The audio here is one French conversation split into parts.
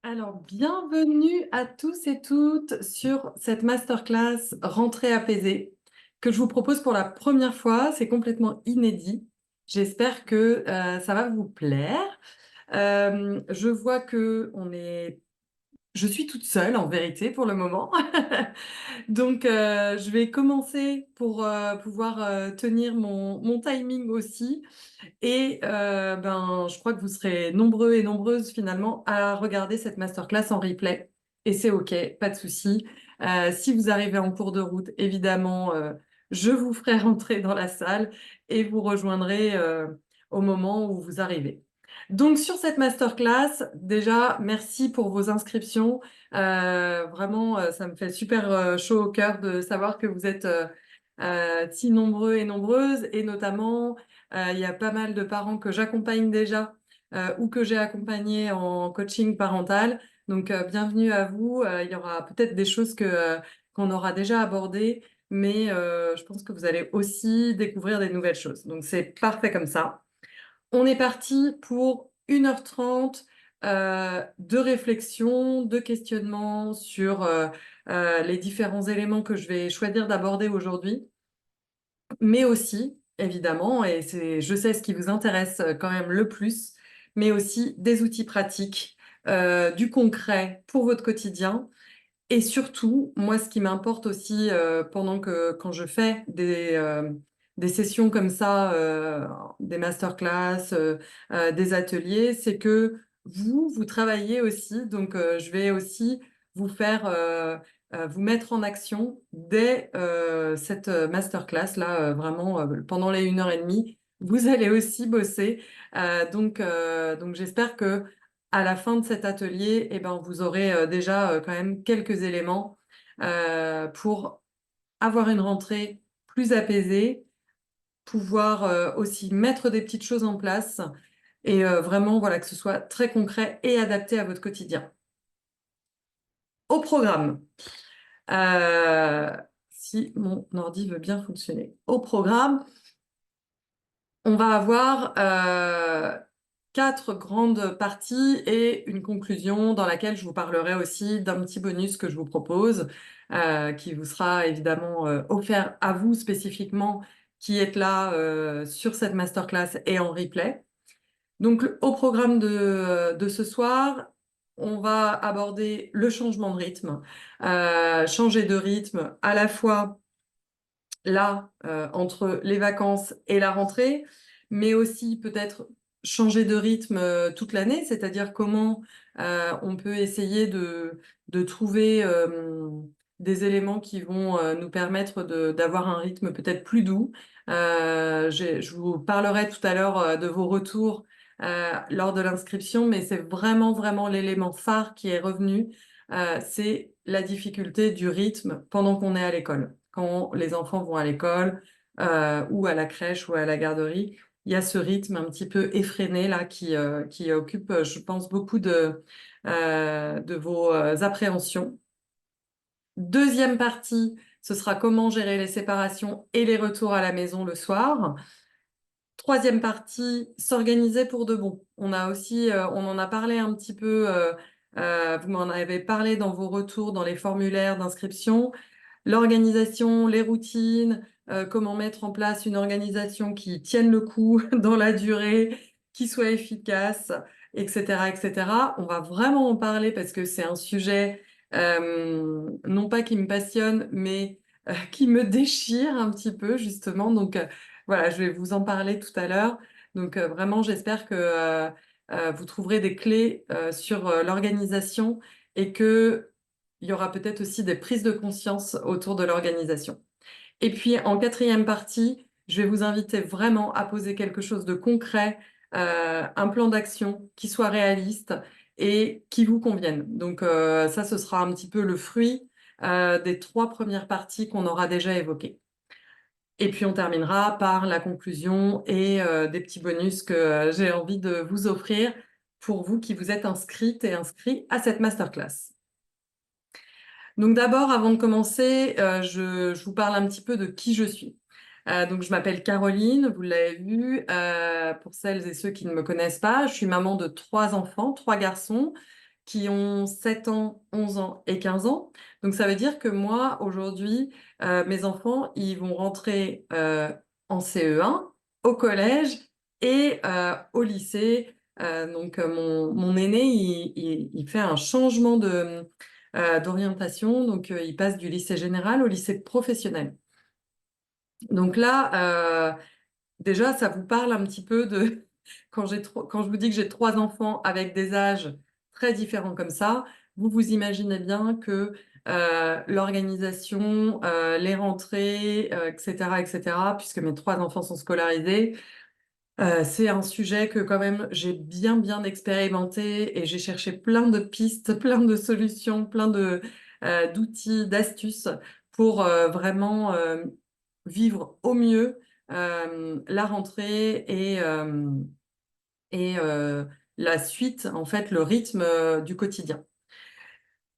Alors, bienvenue à tous et toutes sur cette masterclass Rentrée apaisée que je vous propose pour la première fois. C'est complètement inédit. J'espère que ça va vous plaire. Je vois que je suis toute seule en vérité pour le moment. Donc, je vais commencer pour pouvoir tenir mon timing aussi. Et je crois que vous serez nombreux et nombreuses finalement à regarder cette masterclass en replay. Et c'est OK, pas de souci. Si vous arrivez en cours de route, évidemment, je vous ferai rentrer dans la salle et vous rejoindrez au moment où vous arrivez. Donc sur cette masterclass, déjà, merci pour vos inscriptions. Vraiment, ça me fait super chaud au cœur de savoir que vous êtes si nombreux et nombreuses, et notamment il y a pas mal de parents que j'accompagne déjà ou que j'ai accompagnés en coaching parental. Donc, bienvenue à vous. Il y aura peut-être des choses qu'on aura déjà abordées, mais je pense que vous allez aussi découvrir des nouvelles choses. Donc, c'est parfait comme ça. On est parti pour 1h30 de réflexion, de questionnement sur les différents éléments que je vais choisir d'aborder aujourd'hui, mais aussi, évidemment, et je sais ce qui vous intéresse quand même le plus, mais aussi des outils pratiques, du concret pour votre quotidien. Et surtout, moi, ce qui m'importe aussi quand je fais des sessions comme ça, des masterclass, des ateliers, c'est que vous travaillez aussi. Donc, je vais aussi vous faire, vous mettre en action dès cette masterclass là, vraiment pendant les 1h30. Vous allez aussi bosser. Donc j'espère que à la fin de cet atelier, eh ben, vous aurez déjà quand même quelques éléments pour avoir une rentrée plus apaisée, pouvoir aussi mettre des petites choses en place et vraiment voilà, que ce soit très concret et adapté à votre quotidien. Au programme, euh, si mon ordi veut bien fonctionner. Au programme, on va avoir 4 grandes parties et une conclusion dans laquelle je vous parlerai aussi d'un petit bonus que je vous propose, qui vous sera évidemment offert à vous spécifiquement, qui êtes là sur cette masterclass et en replay. Donc, au programme de ce soir, on va aborder le changement de rythme, changer de rythme à la fois là, entre les vacances et la rentrée, mais aussi peut-être changer de rythme toute l'année, c'est-à-dire comment on peut essayer de trouver des éléments qui vont nous permettre d'avoir un rythme peut-être plus doux. Je vous parlerai tout à l'heure de vos retours lors de l'inscription, mais c'est vraiment, vraiment l'élément phare qui est revenu, c'est la difficulté du rythme pendant qu'on est à l'école. Quand les enfants vont à l'école ou à la crèche ou à la garderie, il y a ce rythme un petit peu effréné là qui occupe, je pense, beaucoup de vos appréhensions. Deuxième partie, ce sera comment gérer les séparations et les retours à la maison le soir. Troisième partie, s'organiser pour de bon. On a aussi, on en a parlé un petit peu, vous m'en avez parlé dans vos retours, dans les formulaires d'inscription. L'organisation, les routines, comment mettre en place une organisation qui tienne le coup dans la durée, qui soit efficace, etc., etc. On va vraiment en parler parce que c'est un sujet, non pas qui me passionne, mais qui me déchire un petit peu, justement. Donc, voilà, je vais vous en parler tout à l'heure. Donc, vraiment, j'espère que vous trouverez des clés sur l'organisation et que il y aura peut-être aussi des prises de conscience autour de l'organisation. Et puis, en quatrième partie, je vais vous inviter vraiment à poser quelque chose de concret, un plan d'action qui soit réaliste et qui vous convienne. Donc, ça, ce sera un petit peu le fruit des 3 premières parties qu'on aura déjà évoquées. Et puis, on terminera par la conclusion et des petits bonus que j'ai envie de vous offrir pour vous qui vous êtes inscrites et inscrits à cette masterclass. Donc d'abord, avant de commencer, je vous parle un petit peu de qui je suis. Donc je m'appelle Caroline, vous l'avez vu. Pour celles et ceux qui ne me connaissent pas, je suis maman de 3 enfants, 3 garçons, qui ont 7 ans, 11 ans et 15 ans. Donc ça veut dire que moi, aujourd'hui, mes enfants, ils vont rentrer, en CE1, au collège et au lycée. Donc mon aîné, il fait un changement d'orientation, donc il passe du lycée général au lycée professionnel. Donc là, déjà, ça vous parle un petit peu de quand je vous dis que j'ai 3 enfants avec des âges très différents comme ça, vous vous imaginez bien que, l'organisation, les rentrées, et cetera, puisque mes 3 enfants sont scolarisés, c'est un sujet que quand même j'ai bien, bien expérimenté et j'ai cherché plein de pistes, plein de solutions, plein d'outils, d'astuces pour, vraiment, vivre au mieux, la rentrée et la suite, en fait, le rythme, du quotidien.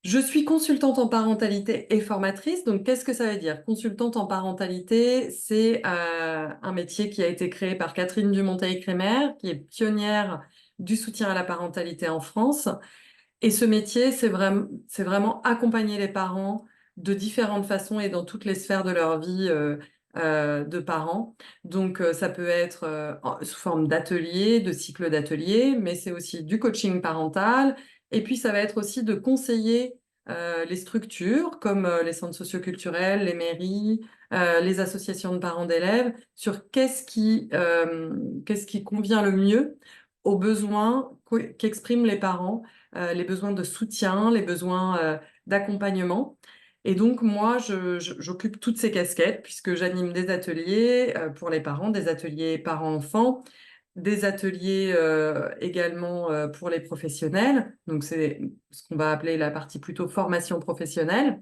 Je suis consultante en parentalité et formatrice. Donc, qu'est-ce que ça veut dire? Consultante en parentalité, c'est un métier qui a été créé par Catherine Dumonteil-Crémer, qui est pionnière du soutien à la parentalité en France. Et ce métier, c'est vraiment accompagner les parents de différentes façons et dans toutes les sphères de leur vie de parents. Donc, ça peut être sous forme d'ateliers, de cycles d'ateliers, mais c'est aussi du coaching parental. Et puis, ça va être aussi de conseiller les structures comme les centres socioculturels, les mairies, les associations de parents d'élèves sur qu'est-ce qui convient le mieux aux besoins qu'expriment les parents, les besoins de soutien, les besoins d'accompagnement. Et donc, moi, j'occupe toutes ces casquettes puisque j'anime des ateliers pour les parents, des ateliers parents-enfants, des ateliers également pour les professionnels. Donc, c'est ce qu'on va appeler la partie plutôt formation professionnelle.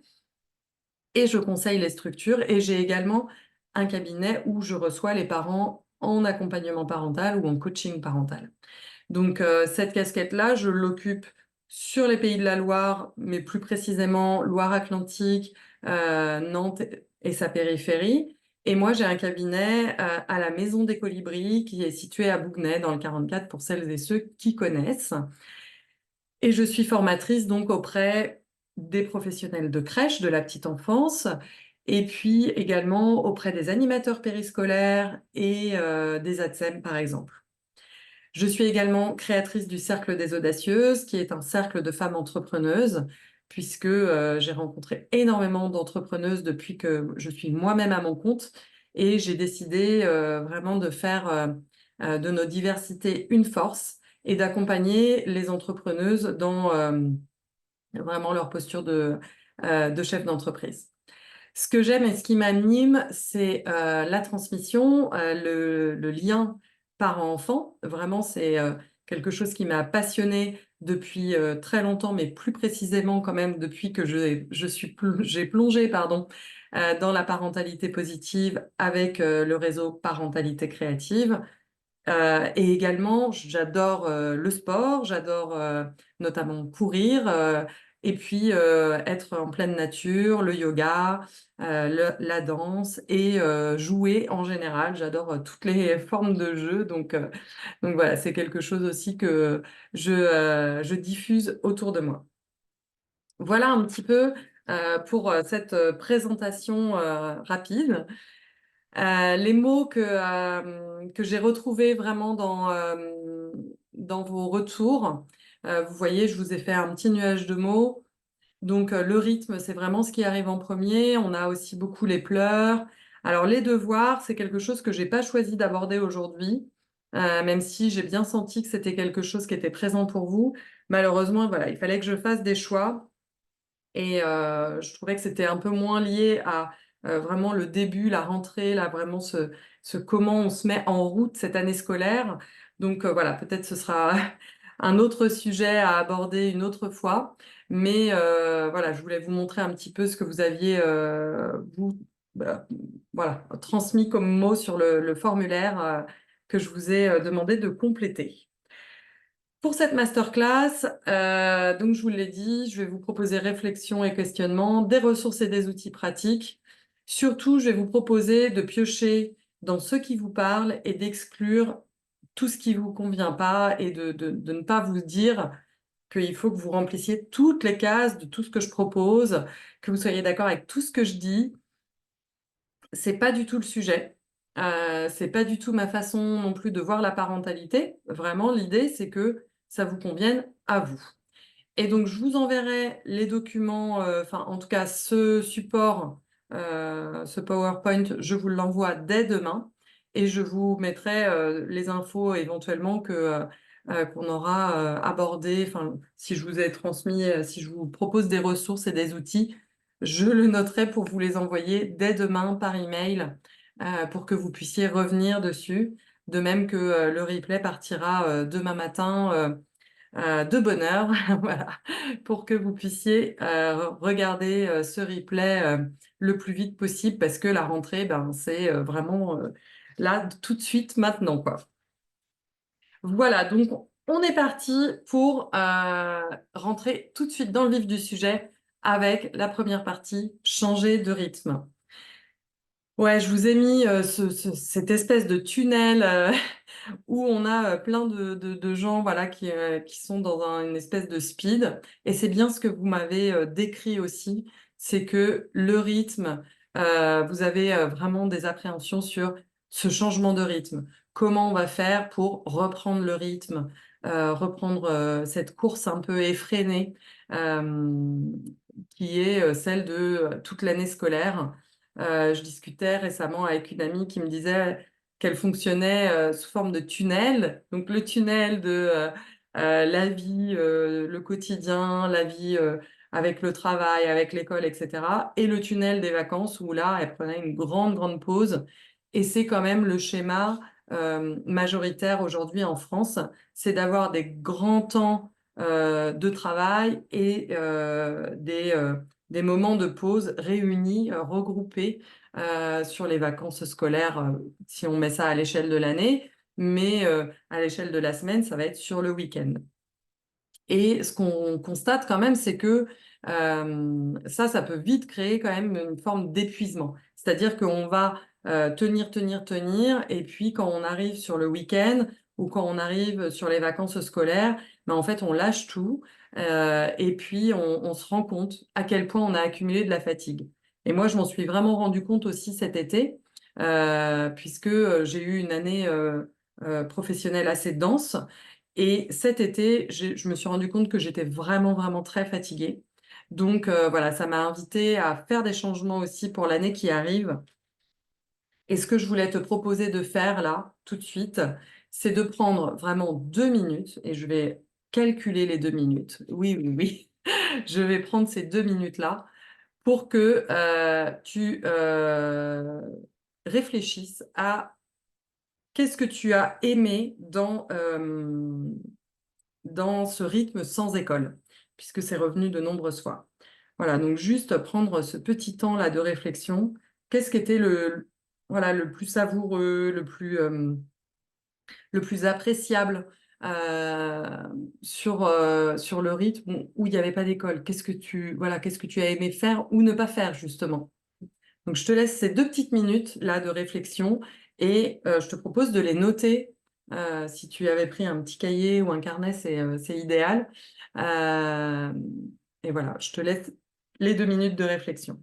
Et je conseille les structures. Et j'ai également un cabinet où je reçois les parents en accompagnement parental ou en coaching parental. Donc, cette casquette-là, je l'occupe sur les Pays de la Loire, mais plus précisément Loire-Atlantique, Nantes et sa périphérie. Et moi, j'ai un cabinet à la Maison des Colibris qui est situé à Bougnay, dans le 44, pour celles et ceux qui connaissent. Et je suis formatrice donc auprès des professionnels de crèche, de la petite enfance, et puis également auprès des animateurs périscolaires et des ATSEM, par exemple. Je suis également créatrice du Cercle des Audacieuses, qui est un cercle de femmes entrepreneuses, puisque j'ai rencontré énormément d'entrepreneuses depuis que je suis moi-même à mon compte, et j'ai décidé vraiment de faire de nos diversités une force et d'accompagner les entrepreneuses dans vraiment leur posture de chef d'entreprise. Ce que j'aime et ce qui m'anime, c'est la transmission, le lien parent-enfant. Vraiment, c'est quelque chose qui m'a passionnée depuis très longtemps, mais plus précisément quand même depuis que j'ai plongé pardon, dans la parentalité positive avec le réseau Parentalité Créative. Et également, j'adore le sport, j'adore notamment courir, et puis être en pleine nature, le yoga, la danse et jouer en général. J'adore toutes les formes de jeu, donc voilà, c'est quelque chose aussi que je diffuse autour de moi. Voilà un petit peu pour cette présentation rapide. Les mots que j'ai retrouvés vraiment dans vos retours, vous voyez, je vous ai fait un petit nuage de mots. Donc, le rythme, c'est vraiment ce qui arrive en premier. On a aussi beaucoup les pleurs. Alors, les devoirs, c'est quelque chose que j'ai pas choisi d'aborder aujourd'hui, même si j'ai bien senti que c'était quelque chose qui était présent pour vous. Malheureusement, voilà, il fallait que je fasse des choix. Et je trouvais que c'était un peu moins lié à vraiment le début, la rentrée, là, vraiment ce comment on se met en route cette année scolaire. Donc voilà, peut-être ce sera un autre sujet à aborder une autre fois. Mais voilà, je voulais vous montrer un petit peu ce que vous aviez, vous, bah, voilà, transmis comme mot sur le formulaire que je vous ai demandé de compléter. Pour cette masterclass, donc je vous l'ai dit, je vais vous proposer réflexion et questionnement, des ressources et des outils pratiques. Surtout, je vais vous proposer de piocher dans ce qui vous parle et d'exclure tout ce qui ne vous convient pas et de ne pas vous dire qu'il faut que vous remplissiez toutes les cases de tout ce que je propose, que vous soyez d'accord avec tout ce que je dis. C'est pas du tout le sujet. C'est pas du tout ma façon non plus de voir la parentalité. Vraiment, l'idée, c'est que ça vous convienne à vous. Et donc, je vous enverrai les documents, enfin, en tout cas, ce support, ce PowerPoint, je vous l'envoie dès demain et je vous mettrai, les infos éventuellement qu'on aura, abordées. Enfin, si je vous ai transmis, si je vous propose des ressources et des outils, je le noterai pour vous les envoyer dès demain par email, pour que vous puissiez revenir dessus. De même que, le replay partira, demain matin, de bonne heure, voilà, pour que vous puissiez regarder ce replay le plus vite possible parce que la rentrée, ben, c'est vraiment là, tout de suite, maintenant, quoi. Voilà, donc on est parti pour rentrer tout de suite dans le vif du sujet avec la première partie, changer de rythme. Ouais, je vous ai mis cette espèce de tunnel où on a plein de gens voilà, qui sont dans une espèce de speed. Et c'est bien ce que vous m'avez décrit aussi, c'est que le rythme, vous avez vraiment des appréhensions sur ce changement de rythme. Comment on va faire pour reprendre le rythme, reprendre cette course un peu effrénée euh, qui est celle de toute l'année scolaire. Je discutais récemment avec une amie qui me disait qu'elle fonctionnait sous forme de tunnel. Donc le tunnel de la vie, le quotidien, la vie avec le travail, avec l'école, etc. Et le tunnel des vacances où là, elle prenait une grande, grande pause. Et c'est quand même le schéma majoritaire aujourd'hui en France, c'est d'avoir des grands temps de travail et des moments de pause réunis, regroupés sur les vacances scolaires, si on met ça à l'échelle de l'année, mais à l'échelle de la semaine, ça va être sur le week-end. Et ce qu'on constate quand même, c'est que ça peut vite créer quand même une forme d'épuisement. C'est-à-dire qu'on va tenir, tenir, tenir, et puis quand on arrive sur le week-end ou quand on arrive sur les vacances scolaires, ben en fait, on lâche tout et puis on se rend compte à quel point on a accumulé de la fatigue. Et moi, je m'en suis vraiment rendu compte aussi cet été, puisque j'ai eu une année professionnelle assez dense. Et cet été, je me suis rendu compte que j'étais vraiment, vraiment très fatiguée. Donc voilà, ça m'a invitée à faire des changements aussi pour l'année qui arrive. Et ce que je voulais te proposer de faire là, tout de suite, c'est de prendre vraiment 2 minutes, et je vais calculer les 2 minutes. Oui, oui, oui. Je vais prendre ces 2 minutes-là pour que tu réfléchisses à qu'est-ce que tu as aimé dans ce rythme sans école, puisque c'est revenu de nombreuses fois. Voilà, donc juste prendre ce petit temps-là de réflexion. Qu'est-ce qui était voilà, le plus savoureux, le plus appréciable euh, sur le rythme où il n'y avait pas d'école? Voilà, qu'est-ce que tu as aimé faire ou ne pas faire, justement? Donc, je te laisse ces 2 petites minutes là de réflexion et je te propose de les noter. Si tu avais pris un petit cahier ou un carnet, c'est idéal. Euh, et voilà, je te laisse les 2 minutes de réflexion.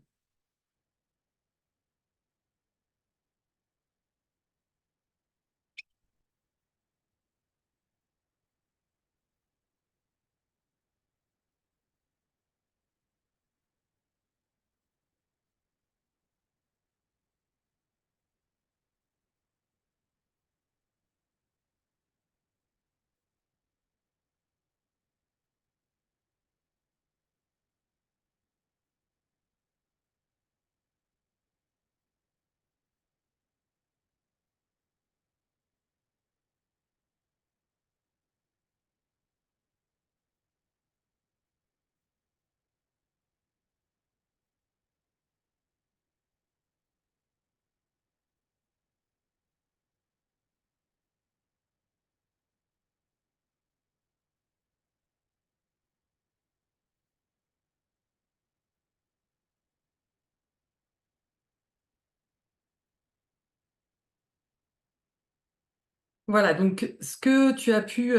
Voilà, donc ce que tu as pu,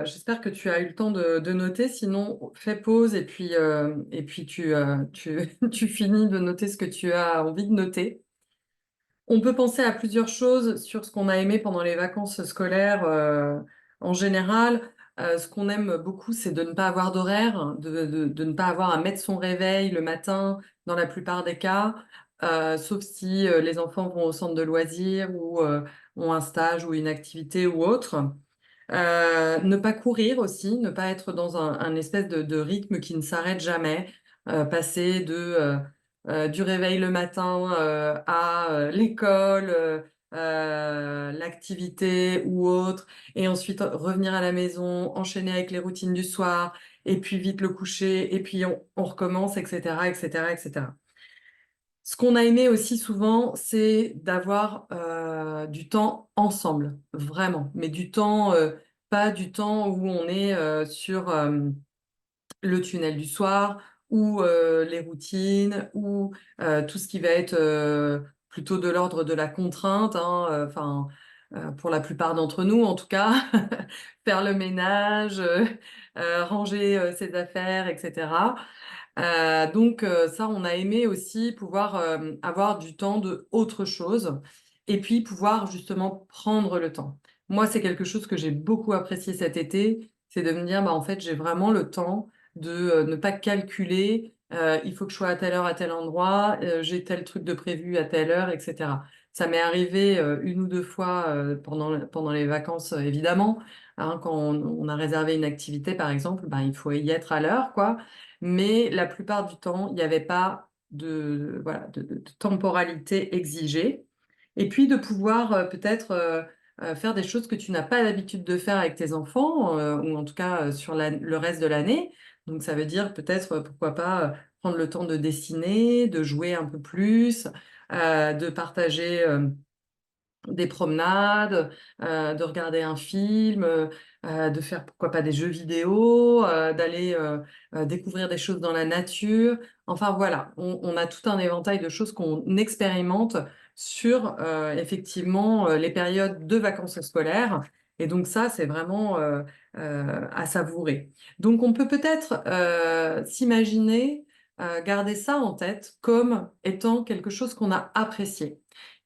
j'espère que tu as eu le temps de noter, sinon fais pause et puis tu finis de noter ce que tu as envie de noter. On peut penser à plusieurs choses sur ce qu'on a aimé pendant les vacances scolaires, en général. Ce qu'on aime beaucoup, c'est de ne pas avoir d'horaire, de ne pas avoir à mettre son réveil le matin dans la plupart des cas, sauf si, les enfants vont au centre de loisirs ou, ont un stage ou une activité ou autre. Ne pas courir aussi, ne pas être dans un espèce de rythme qui ne s'arrête jamais, passer du réveil le matin, à, l'école, l'activité ou autre et ensuite revenir à la maison, enchaîner avec les routines du soir et puis vite le coucher et puis on recommence et cetera et cetera et cetera. Ce qu'on a aimé aussi souvent, c'est d'avoir, du temps ensemble, vraiment, mais du temps, pas du temps où on est, sur, le tunnel du soir ou, les routines ou, tout ce qui va être, plutôt de l'ordre de la contrainte, hein, enfin, pour la plupart d'entre nous en tout cas. Faire le ménage, ranger, ses affaires et cetera. Donc ça, on a aimé aussi pouvoir, avoir du temps de autre chose et puis pouvoir justement prendre le temps. Moi, c'est quelque chose que j'ai beaucoup apprécié cet été, c'est de me dire: «Bah, en fait, j'ai vraiment le temps de, ne pas calculer, il faut que je sois à telle heure à tel endroit, j'ai tel truc de prévu à telle heure» et cetera. Ça m'est arrivé, 1 ou 2 fois, pendant les vacances, évidemment, hein, quand on a réservé une activité, par exemple, ben, il faut y être à l'heure, quoi. Mais la plupart du temps, il n'y avait pas de voilà, de temporalité exigée et puis de pouvoir, peut-être, faire des choses que tu n'as pas l'habitude de faire avec tes enfants, ou en tout cas, sur le reste de l'année. Donc ça veut dire peut-être, pourquoi pas, prendre le temps de dessiner, de jouer un peu plus, de partager, des promenades, de regarder un film, de faire pourquoi pas des jeux vidéo, d'aller, découvrir des choses dans la nature. Enfin voilà, on a tout un éventail de choses qu'on expérimente sur, effectivement, les périodes de vacances scolaires et donc ça, c'est vraiment, à savourer. Donc on peut peut-être, s'imaginer, garder ça en tête comme étant quelque chose qu'on a apprécié.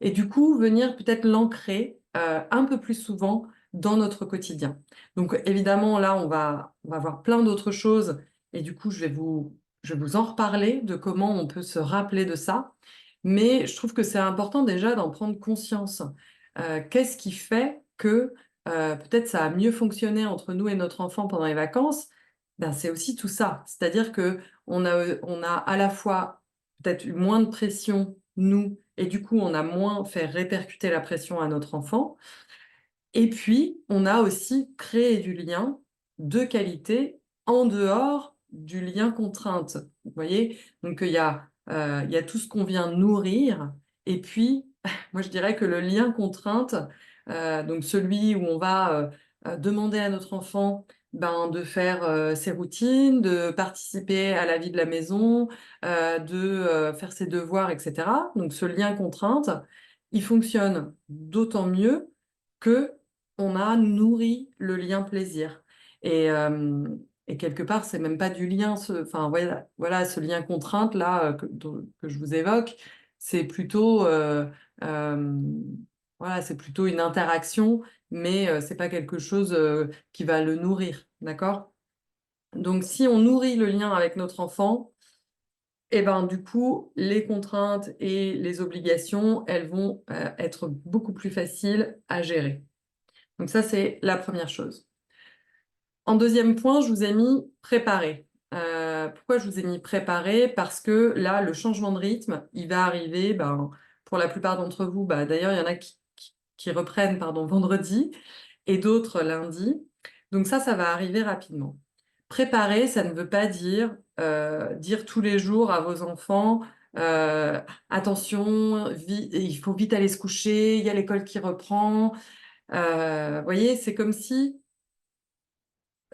Et du coup, venir peut-être l'ancrer, un peu plus souvent dans notre quotidien. Donc évidemment, là, on va voir plein d'autres choses et du coup, je vais vous en reparler de comment on peut se rappeler de ça. Mais je trouve que c'est important déjà d'en prendre conscience. Qu'est-ce qui fait que, peut-être ça a mieux fonctionné entre nous et notre enfant pendant les vacances? Ben, c'est aussi tout ça. C'est-à-dire qu'on a à la fois peut-être eu moins de pression, nous, et du coup, on a moins fait répercuter la pression à notre enfant. Et puis, on a aussi créé du lien de qualité en dehors du lien contrainte. Vous voyez? Donc, il y a tout ce qu'on vient nourrir et puis, moi, je dirais que le lien contrainte, donc celui où on va, demander à notre enfant, ben, de faire, ses routines, de participer à la vie de la maison, faire ses devoirs et cetera. Donc ce lien contrainte, il fonctionne d'autant mieux que on a nourri le lien plaisir et quelque part, c'est même pas du lien, enfin voilà, ce lien contrainte là, que je vous évoque, c'est plutôt, hem, voilà, c'est plutôt une interaction, mais c'est pas quelque chose, qui va le nourrir, d'accord? Donc si on nourrit le lien avec notre enfant et ben, du coup, les contraintes et les obligations, elles vont, être beaucoup plus faciles à gérer. Donc ça, c'est la première chose. En deuxième point, je vous ai mis préparer. Pourquoi je vous ai mis préparer? Parce que là, le changement de rythme, il va arriver, ben, pour la plupart d'entre vous, bah, d'ailleurs, il y en a qui reprennent, pardon, vendredi et d'autres lundi. Donc ça va arriver rapidement. Préparer, ça ne veut pas dire, dire tous les jours à vos enfants, heu: «Attention, il faut vite aller se coucher, il y a l'école qui reprend». Voyez, c'est comme si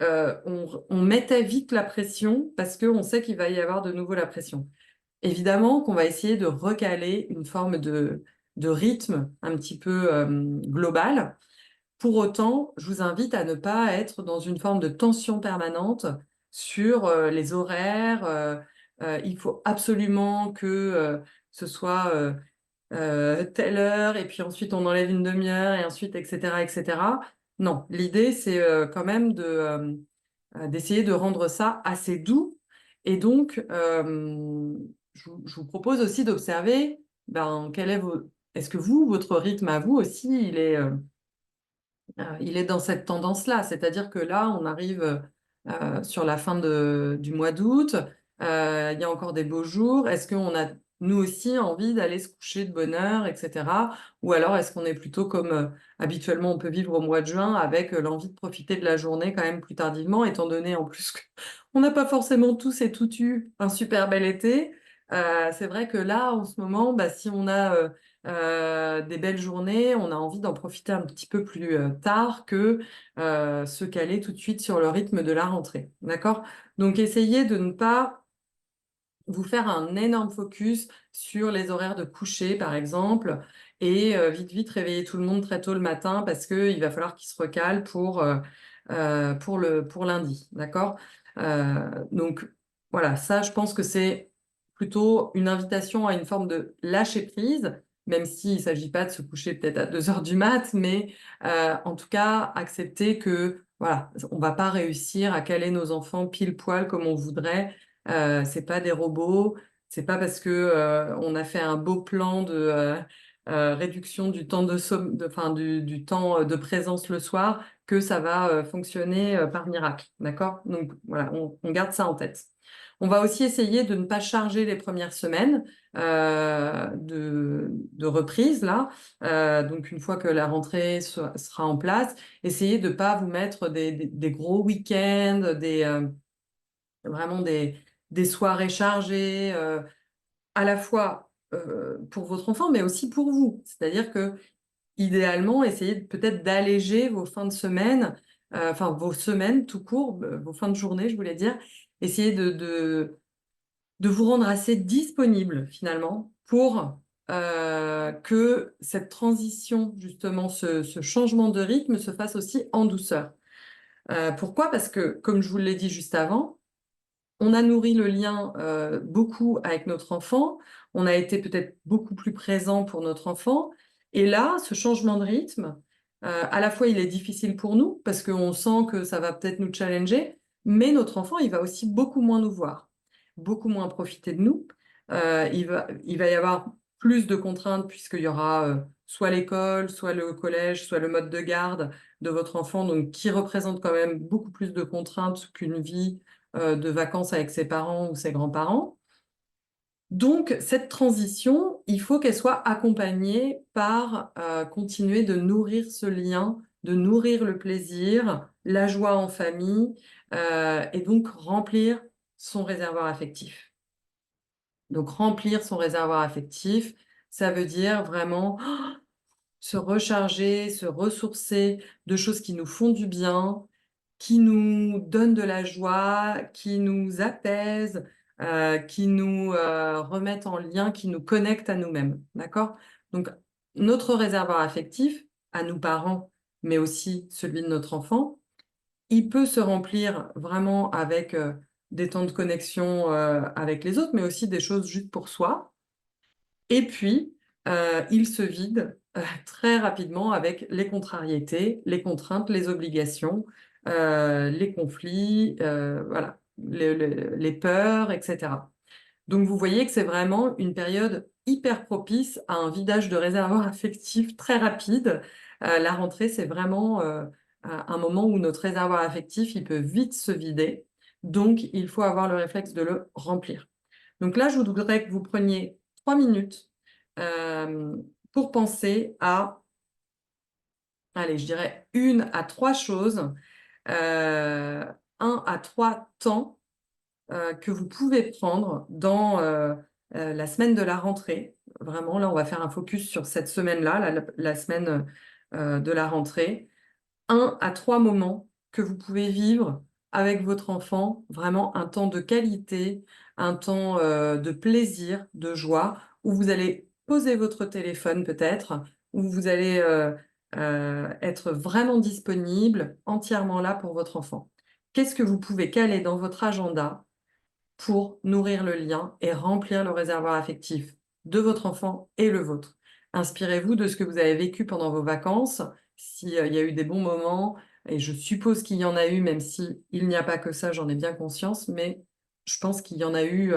on mettait vite la pression parce qu'on sait qu'il va y avoir de nouveau la pression. Évidemment qu'on va essayer de recaler une forme de rythme un petit peu, global, Pour autant, je vous invite à ne pas être dans une forme de tension permanente sur, les horaires, il faut absolument que, ce soit, telle heure et puis ensuite on enlève une demi heure et ensuite et cetera et cetera. Non, l'idée c'est, quand même d'essayer de rendre ça assez doux et donc je vous propose aussi d'observer, ben, quel est vo est-ce que vous, votre rythme à vous aussi, il est dans cette tendance-là, c'est-à-dire que là, on arrive, sur la fin du mois d'août, il y a encore des beaux jours. Est-ce qu'on a, nous aussi, envie d'aller se coucher de bonne heure et cetera? Ou alors est-ce qu'on est plutôt comme, habituellement on peut vivre au mois de juin avec, l'envie de profiter de la journée quand même plus tardivement, étant donné en plus qu'on n'a pas forcément tous et toutes eu un super bel été. C'est vrai que là, en ce moment, bah, si on a, des belles journées, on a envie d'en profiter un petit peu plus, tard que, se caler tout de suite sur le rythme de la rentrée. D'accord? Donc essayez de ne pas vous faire un énorme focus sur les horaires de coucher, par exemple, et vite, vite réveiller tout le monde très tôt le matin parce qu'il va falloir qu'ils se recalent pour lundi, d'accord? Donc voilà, ça, je pense que c'est plutôt une invitation à une forme de lâcher prise, même s'il ne s'agit pas de se coucher peut-être à 2 heures du mat, mais en tout cas, accepter que, voilà, on va pas réussir à caler nos enfants pile poil comme on voudrait. C'est pas des robots, c'est pas parce que, on a fait un beau plan de, réduction du temps du temps, de présence le soir que ça va, fonctionner, par miracle, d'accord? Donc voilà, on garde ça en tête. On va aussi essayer de ne pas charger les premières semaines, de reprise là, donc une fois que la rentrée sera en place, essayez de pas vous mettre des gros week-ends, vraiment des soirées chargées, à la fois, pour votre enfant, mais aussi pour vous. C'est-à-dire qu'idéalement, essayez peut-être d'alléger vos fins de semaine, enfin vos semaines tout court, vos fins de journée, je voulais dire. Essayez de vous rendre assez disponible finalement pour, que cette transition justement, ce changement de rythme se fasse aussi en douceur. Pourquoi? Parce que comme je vous l'ai dit juste avant, on a nourri le lien, beaucoup avec notre enfant, on a été peut-être beaucoup plus présent pour notre enfant et là, ce changement de rythme, à la fois il est difficile pour nous parce qu'on sent que ça va peut-être nous challenger, mais notre enfant, il va aussi beaucoup moins nous voir, beaucoup moins profiter de nous. Il va y avoir plus de contraintes puisqu'il y aura, soit l'école, soit le collège, soit le mode de garde de votre enfant, donc qui représente quand même beaucoup plus de contraintes qu'une vie de vacances avec ses parents ou ses grands-parents. Donc cette transition, il faut qu'elle soit accompagnée par, continuer de nourrir ce lien, de nourrir le plaisir, la joie en famille, et donc remplir son réservoir affectif. Donc remplir son réservoir affectif, ça veut dire vraiment se recharger, se ressourcer de choses qui nous font du bien, qui nous donnent de la joie, qui nous apaisent, qui nous, remettent en lien, qui nous connectent à nous-mêmes, d'accord? Donc notre réservoir affectif, à nous parents, mais aussi celui de notre enfant, il peut se remplir vraiment avec, des temps de connexion, avec les autres, mais aussi des choses juste pour soi. Et puis, il se vide, très rapidement avec les contrariétés, les contraintes, les obligations, les conflits, voilà, les peurs et cetera. Donc vous voyez que c'est vraiment une période hyper propice à un vidage de réservoir affectif très rapide. La rentrée, c'est vraiment, un moment où notre réservoir affectif, il peut vite se vider, donc il faut avoir le réflexe de le remplir. Donc là, je voudrais que vous preniez 3 minutes, pour penser à, allez, je dirais 1 à 3 choses, 1 à 3 temps, que vous pouvez prendre dans, la semaine de la rentrée. Vraiment, là, on va faire un focus sur cette semaine-là, la semaine, de la rentrée. 1 à 3 moments que vous pouvez vivre avec votre enfant, vraiment un temps de qualité, un temps, de plaisir, de joie, où vous allez poser votre téléphone peut-être, où vous allez, être vraiment disponible, entièrement là pour votre enfant. Qu'est-ce que vous pouvez caler dans votre agenda pour nourrir le lien et remplir le réservoir affectif de votre enfant et le vôtre? Inspirez-vous de ce que vous avez vécu pendant vos vacances, s'il y a eu des bons moments, et je suppose qu'il y en a eu, même si il n'y a pas que ça, j'en ai bien conscience, mais je pense qu'il y en a eu,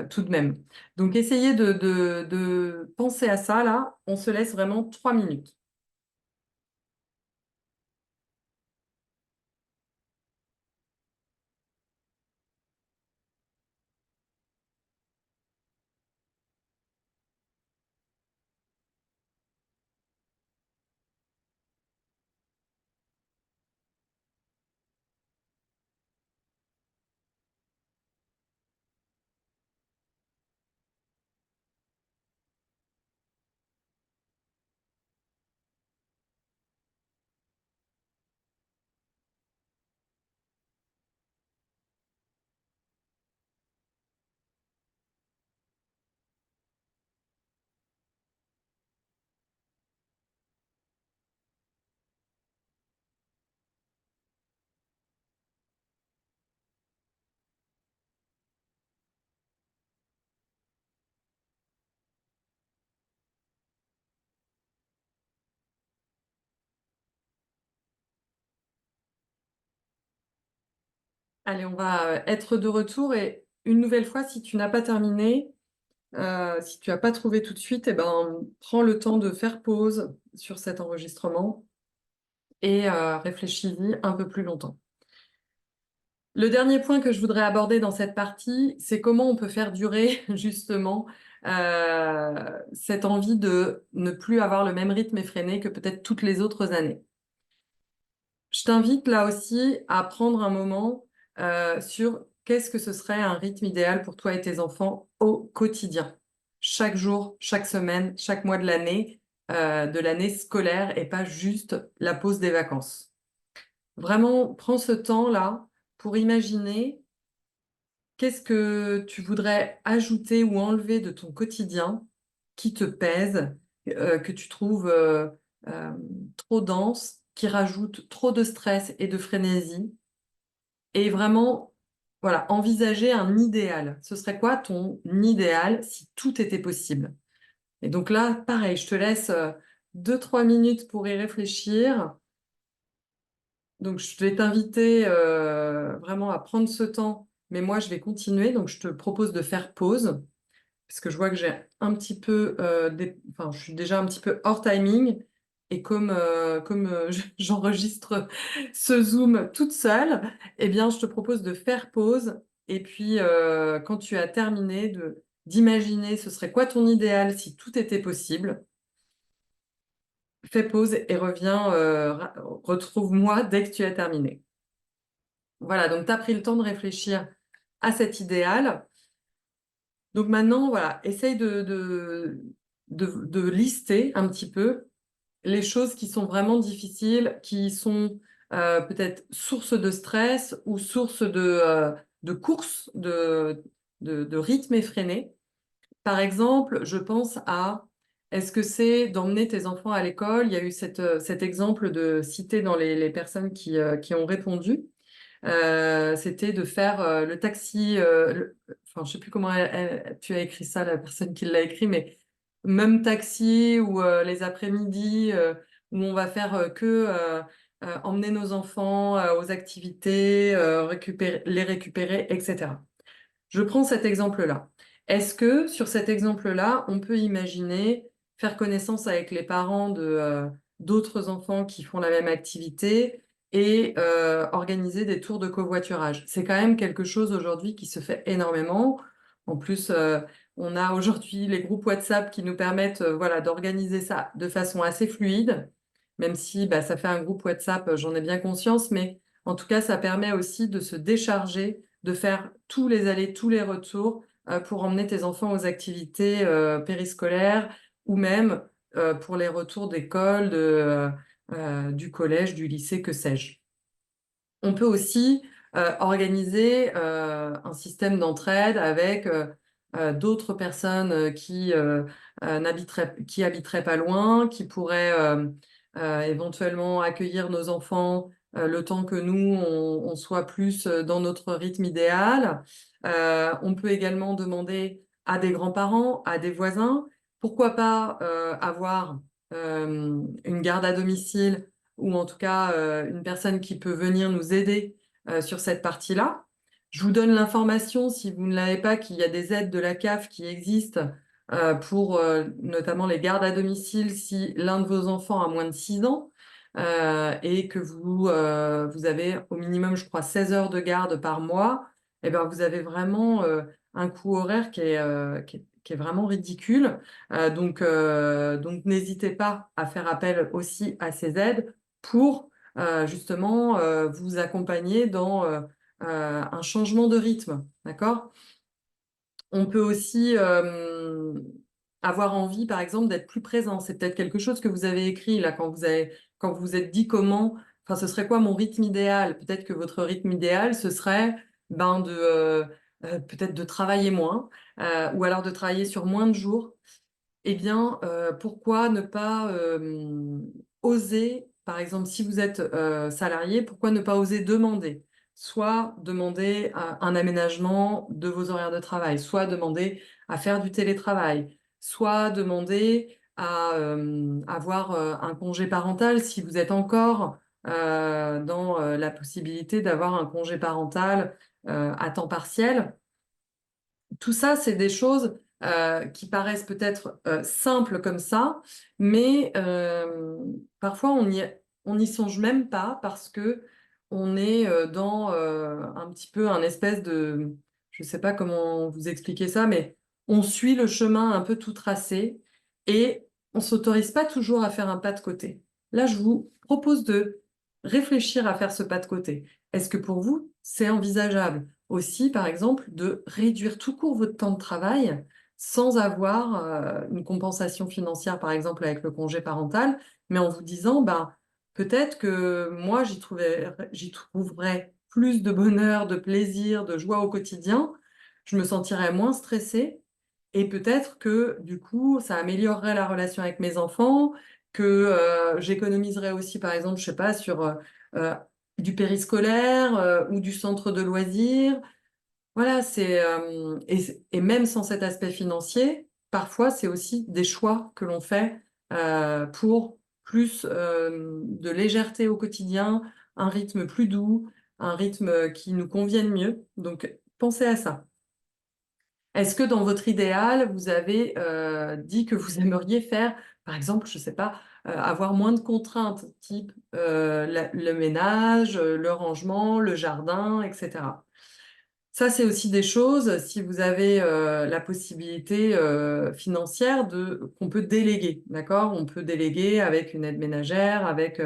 tout de même. Donc essayez de penser à ça là, on se laisse vraiment 3 minutes. Allez, on va, être de retour, et une nouvelle fois, si tu n'as pas terminé, si tu as pas trouvé tout de suite, eh ben, prends le temps de faire pause sur cet enregistrement et réfléchis-y un peu plus longtemps. Le dernier point que je voudrais aborder dans cette partie, c'est comment on peut faire durer justement, cette envie de ne plus avoir le même rythme effréné que peut-être toutes les autres années. Je t'invite là aussi à prendre un moment, sur qu'est-ce que ce serait un rythme idéal pour toi et tes enfants au quotidien? Chaque jour, chaque semaine, chaque mois de l'année scolaire, et pas juste la pause des vacances. Vraiment, prends ce temps-là pour imaginer qu'est-ce que tu voudrais ajouter ou enlever de ton quotidien qui te pèse, que tu trouves, trop dense, qui rajoute trop de stress et de frénésie, et vraiment, voilà, envisager un idéal. Ce serait quoi ton idéal si tout était possible? Et donc là, pareil, je te laisse, 2-3 minutes pour y réfléchir. Donc je vais t'inviter, vraiment à prendre ce temps, mais moi je vais continuer, donc je te propose de faire pause, parce que je vois que j'ai un petit peu, enfin, je suis déjà un petit peu hors timing, et comme j'enregistre ce Zoom toute seule, eh bien, je te propose de faire pause, et puis, quand tu as terminé d'imaginer ce serait quoi ton idéal si tout était possible, fais pause et reviens, ra retrouve-moi dès que tu as terminé. Voilà, donc tu as pris le temps de réfléchir à cet idéal. Donc maintenant, voilà, essaye de lister un petit peu les choses qui sont vraiment difficiles, qui sont, peut-être source de stress ou source de course, de rythme effréné. Par exemple, je pense à, est-ce que c'est d'emmener tes enfants à l'école? Il y a eu cet exemple de cité dans les personnes qui ont répondu. C'était de faire, le taxi, enfin, je sais plus comment tu as écrit ça, la personne qui l'a écrit, mais même taxi, ou les après-midi, où on va faire, emmener nos enfants, aux activités, les récupérer, et cetera. Je prends cet exemple-là. Est-ce que sur cet exemple-là, on peut imaginer faire connaissance avec les parents d'autres enfants qui font la même activité, et organiser des tours de covoiturage? C'est quand même quelque chose aujourd'hui qui se fait énormément. En plus, on a aujourd'hui les groupes WhatsApp qui nous permettent, voilà, d'organiser ça de façon assez fluide, même si, bah, ça fait un groupe WhatsApp, j'en ai bien conscience, mais en tout cas, ça permet aussi de se décharger, de faire tous les allers, tous les retours, pour emmener tes enfants aux activités, périscolaires, ou même, pour les retours d'école, du collège, du lycée, que sais-je. On peut aussi, organiser, un système d'entraide avec, d'autres personnes, qui habiteraient pas loin, qui pourraient, éventuellement accueillir nos enfants le temps que nous, on soit plus dans notre rythme idéal. On peut également demander à des grands-parents, à des voisins, pourquoi pas avoir une garde à domicile ou en tout cas une personne qui peut venir nous aider sur cette partie-là. Je vous donne l'information, si vous ne l'avez pas, qu'il y a des aides de la CAF qui existent pour notamment les gardes à domicile si l'un de vos enfants a moins de 6 ans et que vous avez au minimum, je crois, 16 heures de garde par mois, et ben, vous avez vraiment un coût horaire qui est vraiment ridicule. Donc n'hésitez pas à faire appel aussi à ces aides pour justement vous accompagner dans un changement de rythme, d'accord? On peut aussi avoir envie, par exemple, d'être plus présent. C'est peut-être quelque chose que vous avez écrit là quand vous vous êtes dit comment, enfin, ce serait quoi mon rythme idéal? Peut-être que votre rythme idéal, ce serait peut-être de travailler moins, ou alors de travailler sur moins de jours. Eh bien, pourquoi ne pas oser, par exemple, si vous êtes salarié, pourquoi ne pas oser demander? Soit demander un aménagement de vos horaires de travail, soit demander à faire du télétravail, soit demander à avoir un congé parental si vous êtes encore dans la possibilité d'avoir un congé parental à temps partiel. Tout ça, c'est des choses qui paraissent peut-être simples comme ça, mais parfois on n'y songe même pas parce que on est dans un petit peu un espèce de, je ne sais pas comment vous expliquer ça, mais on suit le chemin un peu tout tracé et on s'autorise pas toujours à faire un pas de côté. Là, je vous propose de réfléchir à faire ce pas de côté. Est-ce que pour vous, c'est envisageable? Aussi, par exemple, de réduire tout court votre temps de travail sans avoir une compensation financière, par exemple avec le congé parental, mais en vous disant, ben, peut-être que moi, j'y trouverais plus de bonheur, de plaisir, de joie au quotidien, je me sentirais moins stressée et peut-être que du coup, ça améliorerait la relation avec mes enfants, que j'économiserais aussi, par exemple, je sais pas, sur euh, du périscolaire ou du centre de loisirs. Voilà, et même sans cet aspect financier, parfois, c'est aussi des choix que l'on fait pour plus de légèreté au quotidien, un rythme plus doux, un rythme qui nous convienne mieux. Donc, pensez à ça. Est-ce que dans votre idéal, vous avez dit que vous aimeriez faire, par exemple, je ne sais pas, avoir moins de contraintes, type le ménage, le rangement, le jardin, etc. Ça, c'est aussi des choses, si vous avez la possibilité financière qu'on peut déléguer, d'accord? On peut déléguer avec une aide ménagère, avec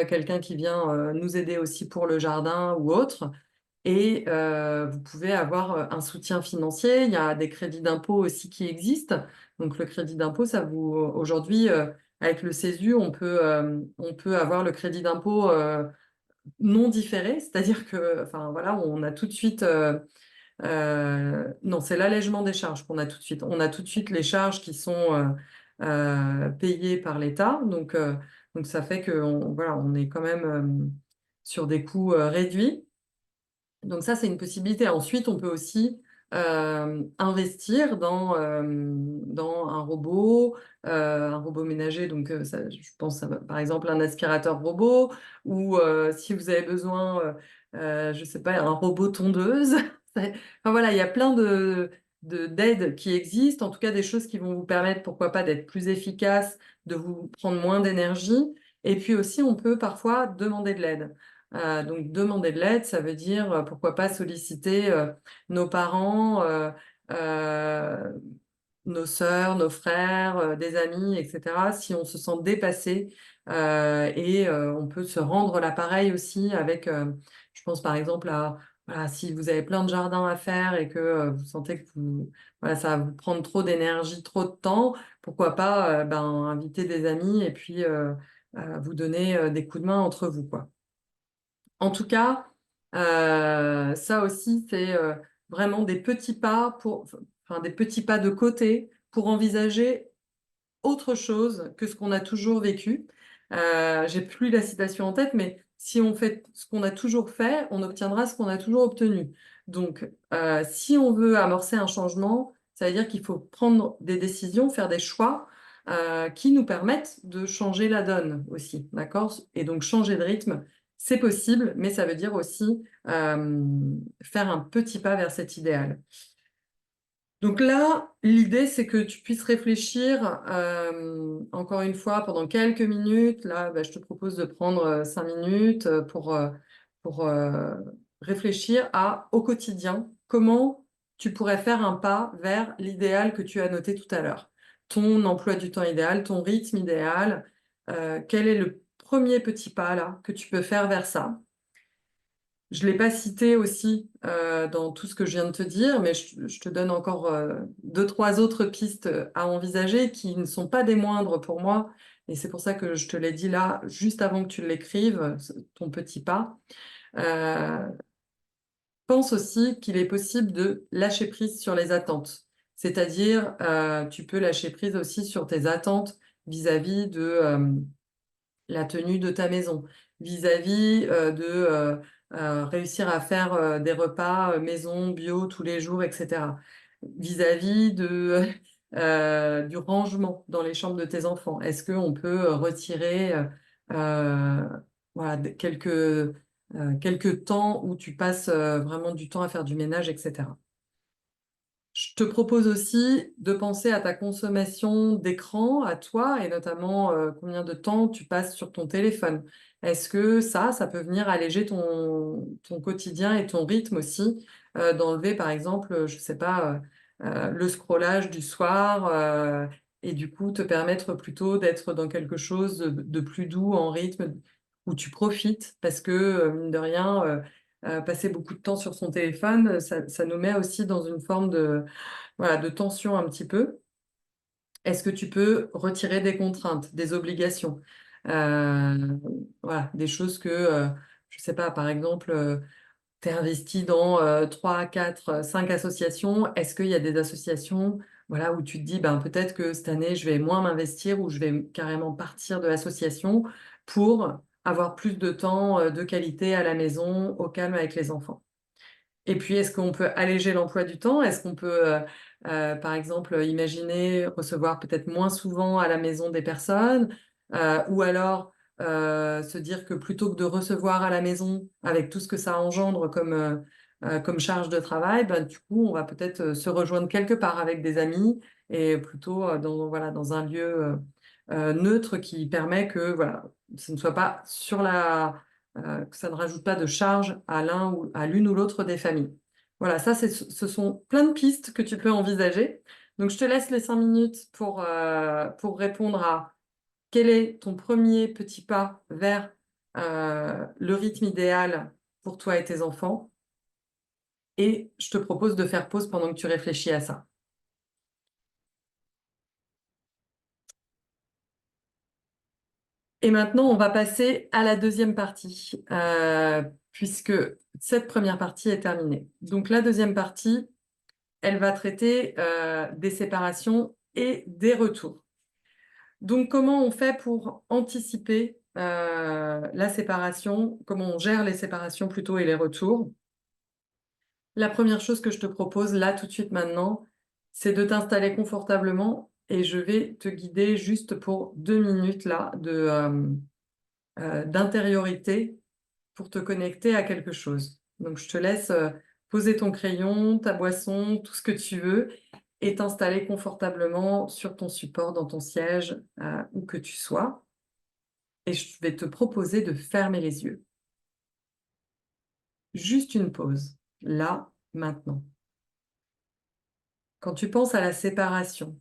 quelqu'un qui vient nous aider aussi pour le jardin ou autre. Et vous pouvez avoir un soutien financier. Il y a des crédits d'impôt aussi qui existent. Donc le crédit d'impôt, ça vous aujourd'hui, avec le CESU, on peut avoir le crédit d'impôt non différé, c'est-à-dire que, enfin voilà, on a tout de suite non, c'est l'allègement des charges qu'on a tout de suite. On a tout de suite les charges qui sont payées par l'État. Donc ça fait qu'on voilà, on est quand même sur des coûts réduits. Donc ça, c'est une possibilité. Ensuite, on peut aussi investir dans un robot ménager. Donc ça, je pense par exemple un aspirateur robot ou si vous avez besoin, je sais pas, un robot tondeuse. Enfin voilà, il y a plein d'aides qui existent, en tout cas des choses qui vont vous permettre, pourquoi pas, d'être plus efficace, de vous prendre moins d'énergie. Et puis aussi, on peut parfois demander de l'aide. Donc demander de l'aide, ça veut dire pourquoi pas solliciter nos parents, euh, nos sœurs, nos frères, des amis, etc. Si on se sent dépassé et on peut se rendre l'appareil aussi avec, je pense par exemple à voilà, si vous avez plein de jardins à faire et que vous sentez que voilà, ça va vous prendre trop d'énergie, trop de temps, pourquoi pas inviter des amis et puis vous donner des coups de main entre vous, quoi. En tout cas, ça aussi, c'est vraiment des petits pas enfin, des petits pas de côté pour envisager autre chose que ce qu'on a toujours vécu. J'ai plus la citation en tête, mais si on fait ce qu'on a toujours fait, on obtiendra ce qu'on a toujours obtenu. Donc, si on veut amorcer un changement, ça veut dire qu'il faut prendre des décisions, faire des choix qui nous permettent de changer la donne aussi, d'accord? Et donc, changer de rythme, c'est possible, mais ça veut dire aussi faire un petit pas vers cet idéal. Donc là, l'idée, c'est que tu puisses réfléchir, encore une fois, pendant quelques minutes. Là, bah, je te propose de prendre 5 minutes pour réfléchir au quotidien, comment tu pourrais faire un pas vers l'idéal que tu as noté tout à l'heure. Ton emploi du temps idéal, ton rythme idéal, quel est le premier petit pas là que tu peux faire vers ça? Je ne l'ai pas cité aussi dans tout ce que je viens de te dire, mais je te donne encore 2-3 autres pistes à envisager qui ne sont pas des moindres pour moi. Et c'est pour ça que je te l'ai dit là, juste avant que tu l'écrives, ton petit pas. Euh, Pense aussi qu'il est possible de lâcher prise sur les attentes. C'est-à-dire, tu peux lâcher prise aussi sur tes attentes vis-à-vis de la tenue de ta maison, vis-à-vis réussir à faire des repas maison, bio tous les jours, etc. Vis-à-vis du rangement dans les chambres de tes enfants. Est-ce qu'on peut retirer euh, voilà, quelques temps où tu passes vraiment du temps à faire du ménage, etc. Je te propose aussi de penser à ta consommation d'écran, à toi, et notamment combien de temps tu passes sur ton téléphone. Est-ce que ça peut venir alléger ton quotidien et ton rythme aussi, d'enlever par exemple, je sais pas, le scrollage du soir, et du coup te permettre plutôt d'être dans quelque chose de plus doux en rythme, où tu profites, parce que mine de rien, passer beaucoup de temps sur son téléphone, ça nous met aussi dans une forme voilà, de tension un petit peu. Est-ce que tu peux retirer des contraintes, des obligations? Voilà, des choses que, je sais pas, par exemple, tu es investi dans 3, 4, 5 associations. Est-ce qu'il y a des associations, voilà, où tu te dis, ben, peut-être que cette année, je vais moins m'investir ou je vais carrément partir de l'association pour avoir plus de temps de qualité à la maison, au calme avec les enfants? Et puis, est-ce qu'on peut alléger l'emploi du temps? Est-ce qu'on peut, par exemple, imaginer recevoir peut-être moins souvent à la maison des personnes? Ou alors, se dire que plutôt que de recevoir à la maison avec tout ce que ça engendre comme charge de travail, ben, du coup, on va peut-être, se rejoindre quelque part avec des amis et plutôt, voilà, dans un lieu, neutre qui permet que, voilà, ce ne soit pas que ça ne rajoute pas de charge à l'une ou l'autre des familles. Voilà, ça, ce sont plein de pistes que tu peux envisager. Donc, je te laisse les 5 minutes pour répondre à quel est ton premier petit pas vers le rythme idéal pour toi et tes enfants. Et je te propose de faire pause pendant que tu réfléchis à ça. Et maintenant, on va passer à la deuxième partie, puisque cette première partie est terminée. Donc, la deuxième partie, elle va traiter des séparations et des retours. Donc, comment on fait pour anticiper la séparation? Comment on gère les séparations plutôt et les retours? La première chose que je te propose là tout de suite maintenant, c'est de t'installer confortablement et je vais te guider juste pour 2 minutes là d'intériorité pour te connecter à quelque chose. Donc, je te laisse poser ton crayon, ta boisson, tout ce que tu veux et t'installer confortablement sur ton support, dans ton siège, où que tu sois. Et je vais te proposer de fermer les yeux. Juste une pause, là, maintenant. Quand tu penses à la séparation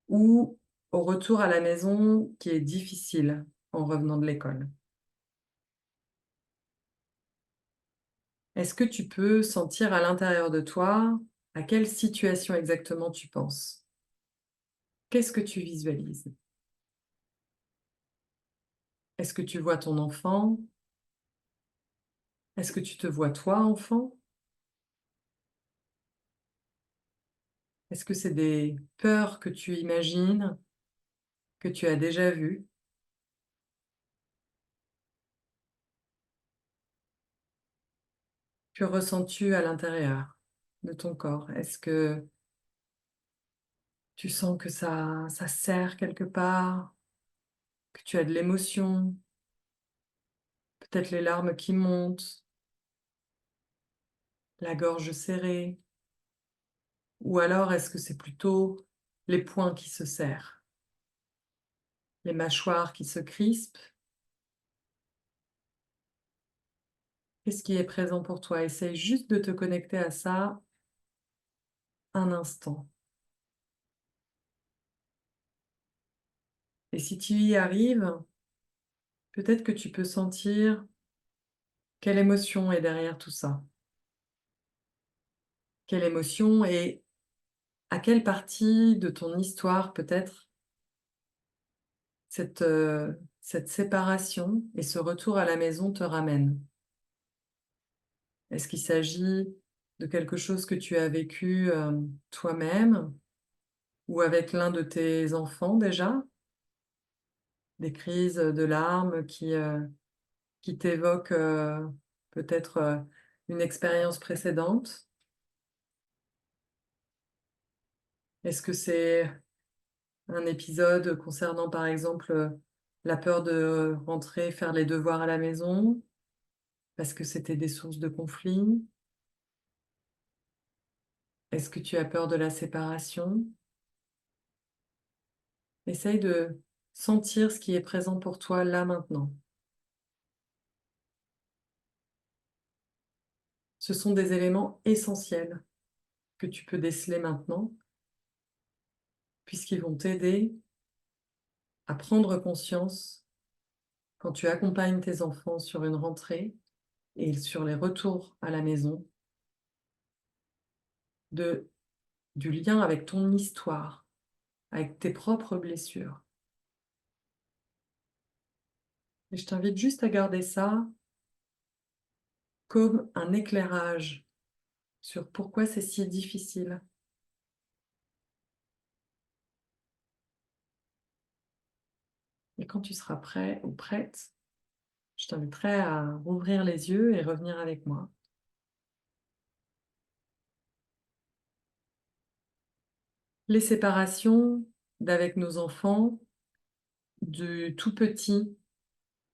ou au retour à la maison qui est difficile en revenant de l'école, est-ce que tu peux sentir à l'intérieur de toi à quelle situation exactement tu penses? Qu'est-ce que tu visualises? Est-ce que tu vois ton enfant? Est-ce que tu te vois toi, enfant? Est-ce que c'est des peurs que tu imagines, que tu as déjà vues? Que ressens-tu à l'intérieur de ton corps? Est-ce que tu sens que ça serre quelque part, que tu as de l'émotion, peut-être les larmes qui montent, la gorge serrée? Ou alors est-ce que c'est plutôt les poings qui se serrent, les mâchoires qui se crispent? Qu'est-ce qui est présent pour toi? Essaye juste de te connecter à ça un instant. Et si tu y arrives, peut-être que tu peux sentir quelle émotion est derrière tout ça. Quelle émotion et à quelle partie de ton histoire peut-être cette séparation et ce retour à la maison te ramène? Est-ce qu'il s'agit de quelque chose que tu as vécu toi-même ou avec l'un de tes enfants déjà? Des crises de larmes qui t'évoquent peut-être une expérience précédente? Est-ce que c'est un épisode concernant par exemple la peur de rentrer faire les devoirs à la maison parce que c'était des sources de conflit? Est-ce que tu as peur de la séparation? Essaye de sentir ce qui est présent pour toi là maintenant. Ce sont des éléments essentiels que tu peux déceler maintenant, puisqu'ils vont t'aider à prendre conscience quand tu accompagnes tes enfants sur une rentrée et sur les retours à la maison, de, du lien avec ton histoire, avec tes propres blessures. Et je t'invite juste à garder ça comme un éclairage sur pourquoi c'est si difficile. Et quand tu seras prêt ou prête, je t'inviterai à rouvrir les yeux et revenir avec moi. Les séparations d'avec nos enfants, du tout petit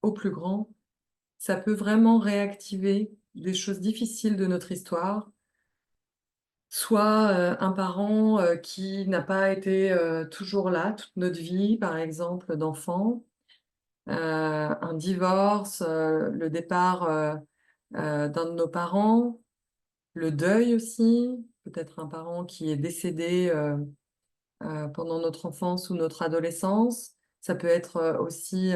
au plus grand, ça peut vraiment réactiver des choses difficiles de notre histoire. Soit un parent qui n'a pas été toujours là toute notre vie, par exemple, d'enfant, un divorce, le départ d'un de nos parents, le deuil aussi, peut-être un parent qui est décédé pendant notre enfance ou notre adolescence. Ça peut être aussi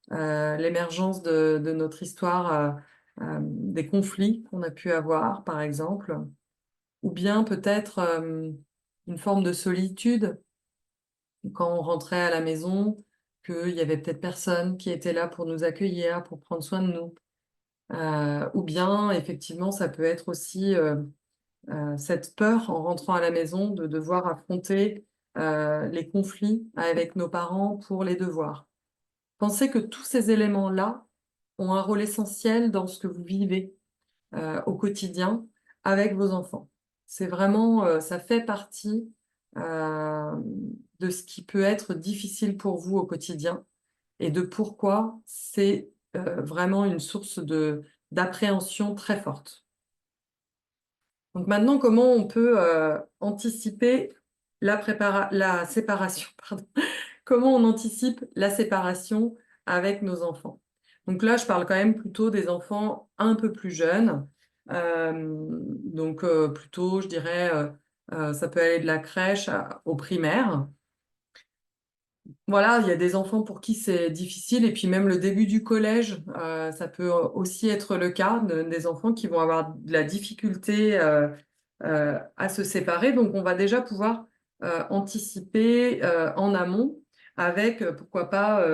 l'émergence de notre histoire, des conflits qu'on a pu avoir, par exemple, ou bien peut-être une forme de solitude quand on rentrait à la maison, qu'il y avait peut-être personne qui était là pour nous accueillir, pour prendre soin de nous. Ou bien, effectivement, ça peut être aussi cette peur en rentrant à la maison de devoir affronter les conflits avec nos parents pour les devoirs. Pensez que tous ces éléments-là ont un rôle essentiel dans ce que vous vivez au quotidien avec vos enfants. C'est vraiment, ça fait partie de ce qui peut être difficile pour vous au quotidien et de pourquoi c'est vraiment une source d'appréhension très forte. Donc maintenant, comment on peut anticiper la séparation, pardon. Comment on anticipe la séparation avec nos enfants? Donc là, je parle quand même plutôt des enfants un peu plus jeunes. Donc plutôt, je dirais, ça peut aller de la crèche au primaire. Voilà, il y a des enfants pour qui c'est difficile et puis même le début du collège, ça peut aussi être le cas des enfants qui vont avoir de la difficulté, à se séparer. Donc on va déjà pouvoir, anticiper, en amont avec, pourquoi pas,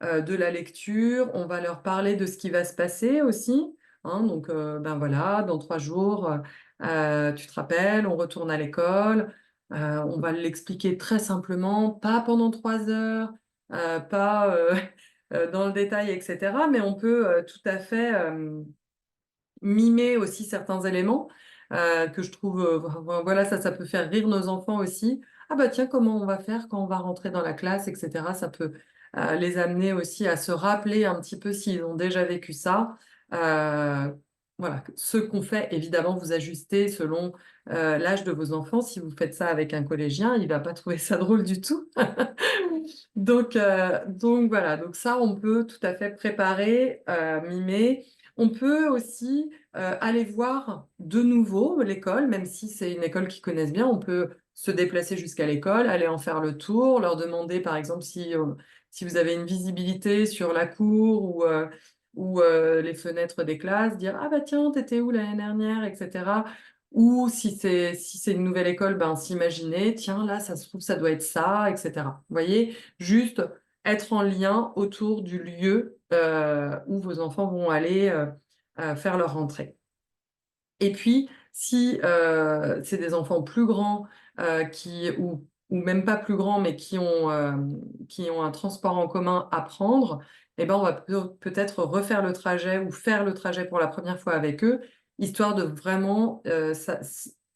de la lecture. On va leur parler de ce qui va se passer aussi, hein. Donc ben voilà, dans 3 jours, tu te rappelles, on retourne à l'école. On va l'expliquer très simplement, pas pendant 3 heures, pas, dans le détail et cetera, mais on peut, tout à fait, mimer aussi certains éléments que je trouve, voilà, ça peut faire rire nos enfants aussi. Ah bah tiens, comment on va faire quand on va rentrer dans la classe, etc. Ça peut les amener aussi à se rappeler un petit peu s'ils ont déjà vécu ça. Euh, voilà, ce qu'on fait, évidemment, vous ajustez selon l'âge de vos enfants. Si vous faites ça avec un collégien, il va pas trouver ça drôle du tout. Donc voilà, donc ça, on peut tout à fait préparer, mimer. On peut aussi aller voir de nouveau l'école, même si c'est une école qu'ils connaissent bien, on peut se déplacer jusqu'à l'école, aller en faire le tour, leur demander par exemple si vous avez une visibilité sur la cour ou les fenêtres des classes, dire ah bah tiens, t'étais où l'année dernière, etc. Ou si c'est une nouvelle école, ben s'imaginer, tiens là ça se trouve ça doit être ça, etc. Vous voyez, juste être en lien autour du lieu où vos enfants vont aller faire leur rentrée. Et puis, si c'est des enfants plus grands ou même pas plus grands, mais qui ont un transport en commun à prendre, eh ben, on va peut-être refaire le trajet ou faire le trajet pour la première fois avec eux, histoire de vraiment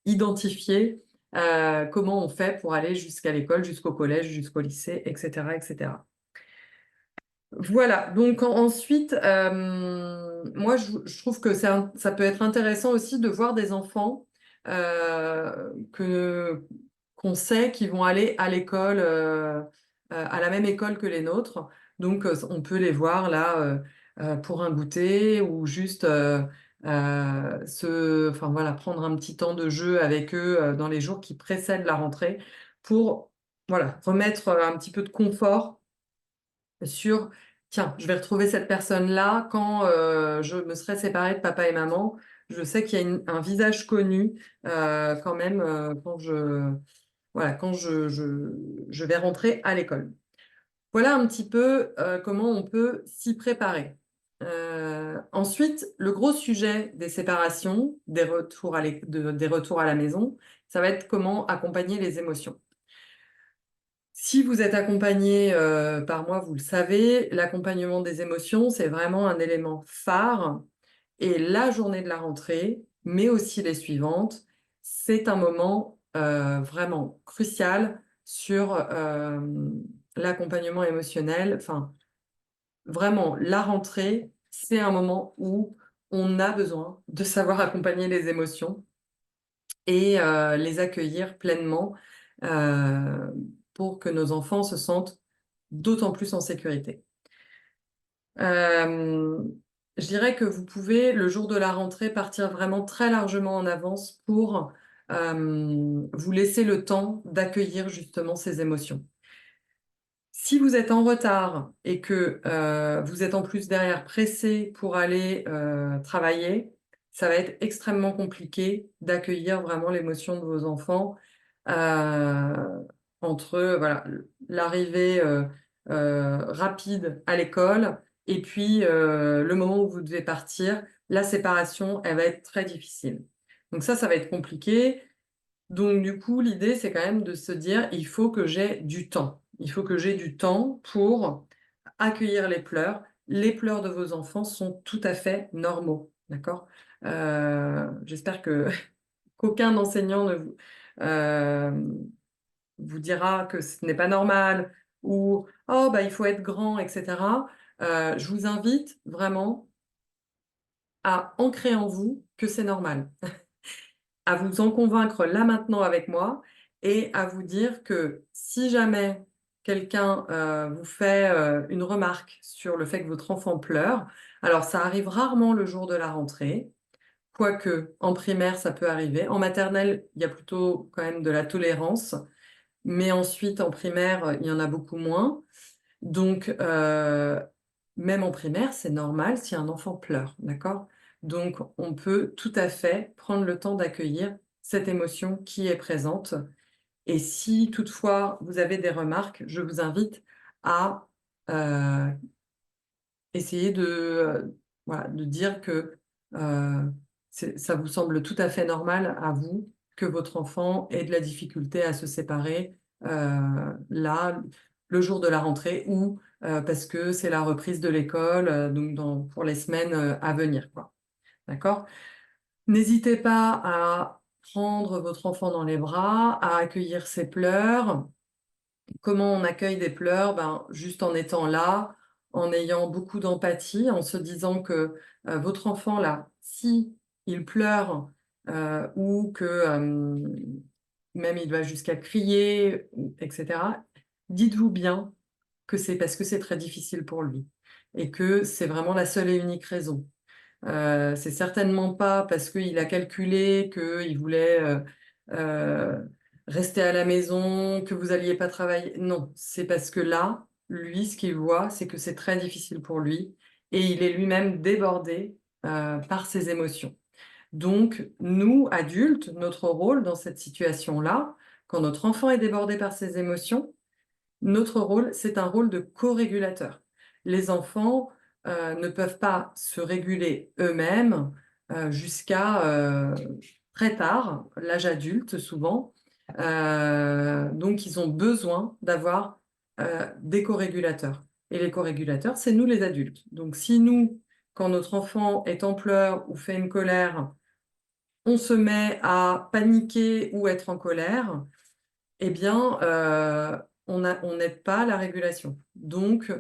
identifier comment on fait pour aller jusqu'à l'école, jusqu'au collège, jusqu'au lycée, etc., etc. Voilà, donc ensuite, moi je trouve que ça peut être intéressant aussi de voir des enfants qu'on sait qu'ils vont aller à l'école, à la même école que les nôtres. Donc on peut les voir là pour un goûter ou juste enfin, voilà, prendre un petit temps de jeu avec eux dans les jours qui précèdent la rentrée pour voilà, remettre un petit peu de confort sur, tiens, je vais retrouver cette personne-là quand je me serai séparée de papa et maman. Je sais qu'il y a un visage connu quand même voilà, quand je vais rentrer à l'école. Voilà un petit peu comment on peut s'y préparer. Ensuite, le gros sujet des séparations, des retours à la maison, ça va être comment accompagner les émotions. Si vous êtes accompagné par moi, vous le savez, l'accompagnement des émotions, c'est vraiment un élément phare. Et la journée de la rentrée, mais aussi les suivantes, c'est un moment vraiment crucial sur l'accompagnement émotionnel. Enfin, vraiment, la rentrée, c'est un moment où on a besoin de savoir accompagner les émotions et les accueillir pleinement euh, pour que nos enfants se sentent d'autant plus en sécurité. Euh, je dirais que vous pouvez, le jour de la rentrée, partir vraiment très largement en avance pour vous laisser le temps d'accueillir justement ces émotions. Si vous êtes en retard et que vous êtes en plus derrière pressé pour aller travailler, ça va être extrêmement compliqué d'accueillir vraiment l'émotion de vos enfants euh, entre voilà, l'arrivée rapide à l'école et puis le moment où vous devez partir. La séparation, elle va être très difficile. Donc ça va être compliqué. Donc, du coup, l'idée, c'est quand même de se dire, il faut que j'ai du temps. Il faut que j'ai du temps pour accueillir les pleurs. Les pleurs de vos enfants sont tout à fait normaux, d'accord? J'espère que qu'aucun enseignant ne vous dira que ce n'est pas normal ou oh bah il faut être grand, etc. Je vous invite vraiment à ancrer en vous que c'est normal, à vous en convaincre là maintenant avec moi et à vous dire que si jamais quelqu'un vous fait une remarque sur le fait que votre enfant pleure, alors ça arrive rarement le jour de la rentrée, quoique en primaire ça peut arriver. En maternelle, il y a plutôt quand même de la tolérance, mais ensuite en primaire, il y en a beaucoup moins. Donc, même en primaire, c'est normal si un enfant pleure, d'accord? Donc, on peut tout à fait prendre le temps d'accueillir cette émotion qui est présente. Et si toutefois vous avez des remarques, je vous invite à euh, essayer voilà, de dire que euh, ça vous semble tout à fait normal à vous que votre enfant ait de la difficulté à se séparer là, le jour de la rentrée ou parce que c'est la reprise de l'école, donc pour les semaines à venir, quoi. d'accord? N'hésitez pas à prendre votre enfant dans les bras, à accueillir ses pleurs. Comment on accueille des pleurs? Ben, juste en étant là, en ayant beaucoup d'empathie, en se disant que votre enfant, là, si il pleure ou que même il va jusqu'à crier, etc., dites-vous bien que c'est parce que c'est très difficile pour lui et que c'est vraiment la seule et unique raison. C'est certainement pas parce qu'il a calculé qu'il voulait euh, rester à la maison, que vous alliez pas travailler. Non, c'est parce que là, lui, ce qu'il voit, c'est que c'est très difficile pour lui et il est lui-même débordé par ses émotions. Donc, nous, adultes, notre rôle dans cette situation-là, quand notre enfant est débordé par ses émotions, notre rôle, c'est un rôle de co-régulateur. Les enfants ne peuvent pas se réguler eux-mêmes jusqu'à très tard, l'âge adulte souvent. Donc, ils ont besoin d'avoir des co-régulateurs. Et les co-régulateurs, c'est nous les adultes. Donc, si nous, quand notre enfant est en pleurs ou fait une colère, on se met à paniquer ou être en colère, eh bien, on n'aide pas la régulation. Donc,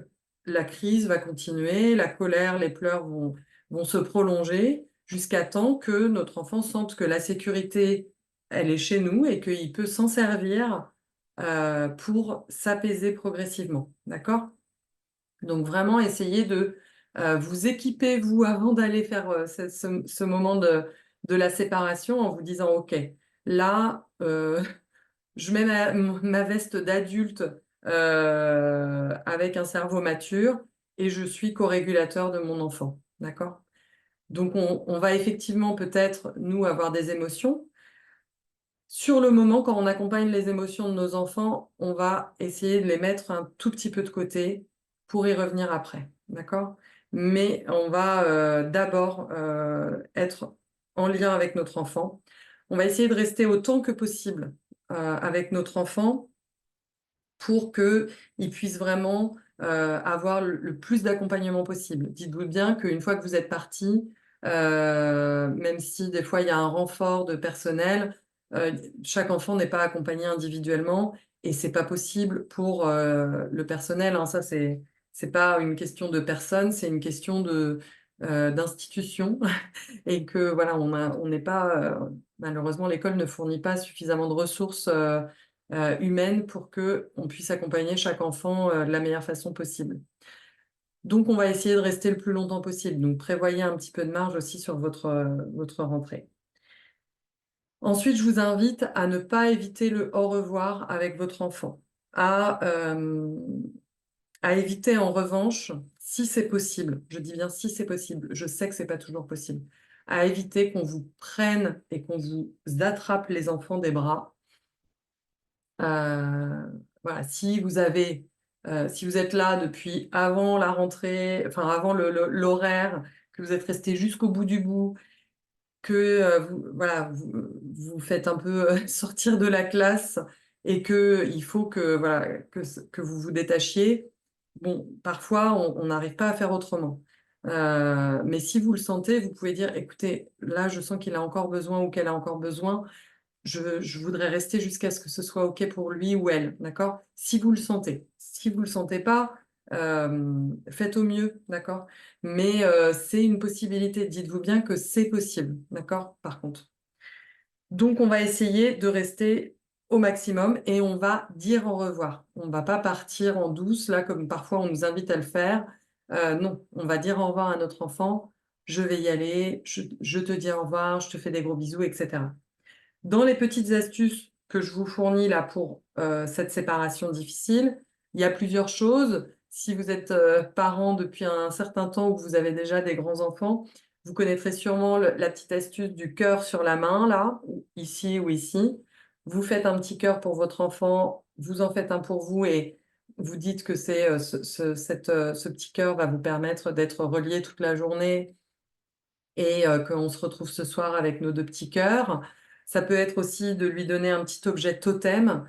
la crise va continuer, la colère, les pleurs vont se prolonger jusqu'à temps que notre enfant sente que la sécurité, elle est chez nous et qu'il peut s'en servir pour s'apaiser progressivement. D'accord? Donc, vraiment, essayez de vous équiper, vous, avant d'aller faire ce moment de la séparation en vous disant, OK, là, je mets ma veste d'adulte avec un cerveau mature et je suis co-régulateur de mon enfant. D'accord? Donc, on va effectivement peut-être, nous, avoir des émotions. Sur le moment, quand on accompagne les émotions de nos enfants, on va essayer de les mettre un tout petit peu de côté pour y revenir après. D'accord? Mais on va d'abord être en lien avec notre enfant. On va essayer de rester autant que possible avec notre enfant pour qu'il puisse vraiment avoir le plus d'accompagnement possible. Dites-vous bien qu'une fois que vous êtes parti, même si des fois il y a un renfort de personnel, euh, chaque enfant n'est pas accompagné individuellement et c'est pas possible pour le personnel, hein. Ça, c'est pas une question de personne, c'est une question d'institution et que voilà, on n'est pas malheureusement l'école ne fournit pas suffisamment de ressources humaines pour que on puisse accompagner chaque enfant de la meilleure façon possible. Donc on va essayer de rester le plus longtemps possible. Donc prévoyez un petit peu de marge aussi sur votre rentrée. Ensuite, je vous invite à ne pas éviter le au revoir avec votre enfant, à, euh, à éviter en revanche, si c'est possible, je dis bien si c'est possible, je sais que c'est pas toujours possible, à éviter qu'on vous prenne et qu'on vous attrape les enfants des bras. Euh, voilà, si vous êtes là depuis avant la rentrée, enfin avant l'horaire, que vous êtes resté jusqu'au bout du bout, que voilà, vous faites un peu sortir de la classe et que il faut que, voilà, que vous vous détachiez. Bon, parfois, on n'arrive pas à faire autrement. Mais si vous le sentez, vous pouvez dire, écoutez, là, je sens qu'il a encore besoin ou qu'elle a encore besoin. Je voudrais rester jusqu'à ce que ce soit OK pour lui ou elle, d'accord? Si vous le sentez. Si vous le sentez pas, faites au mieux, d'accord? Mais c'est une possibilité. Dites-vous bien que c'est possible, d'accord? Par contre. Donc, on va essayer de rester au maximum et on va dire au revoir. On ne va pas partir en douce, là, comme parfois on nous invite à le faire. Non, on va dire au revoir à notre enfant. Je vais y aller, je te dis au revoir, je te fais des gros bisous, etc. Dans les petites astuces que je vous fournis là pour cette séparation difficile, il y a plusieurs choses. Si vous êtes parent depuis un certain temps ou que vous avez déjà des grands-enfants, vous connaîtrez sûrement la petite astuce du cœur sur la main, là, ici ou ici. Vous faites un petit cœur pour votre enfant, vous en faites un pour vous et vous dites que ce petit cœur va vous permettre d'être relié toute la journée et qu'on se retrouve ce soir avec nos deux petits cœurs. Ça peut être aussi de lui donner un petit objet totem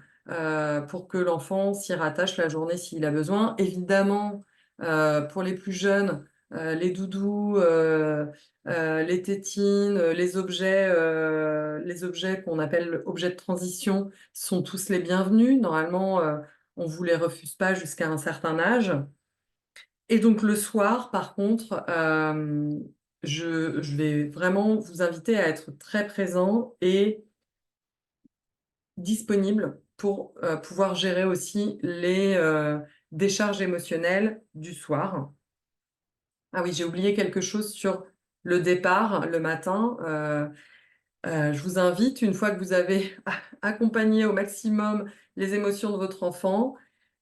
pour que l'enfant s'y rattache la journée s'il a besoin. Évidemment, pour les plus jeunes, les doudous, les tétines, les objets qu'on appelle objets de transition sont tous les bienvenus. Normalement, on vous les refuse pas jusqu'à un certain âge. Et donc le soir, par contre, je vais vraiment vous inviter à être très présent et disponible pour, pouvoir gérer aussi les, décharges émotionnelles du soir. Ah oui, j'ai oublié quelque chose sur le départ, le matin. Je vous invite, une fois que vous avez accompagné au maximum les émotions de votre enfant,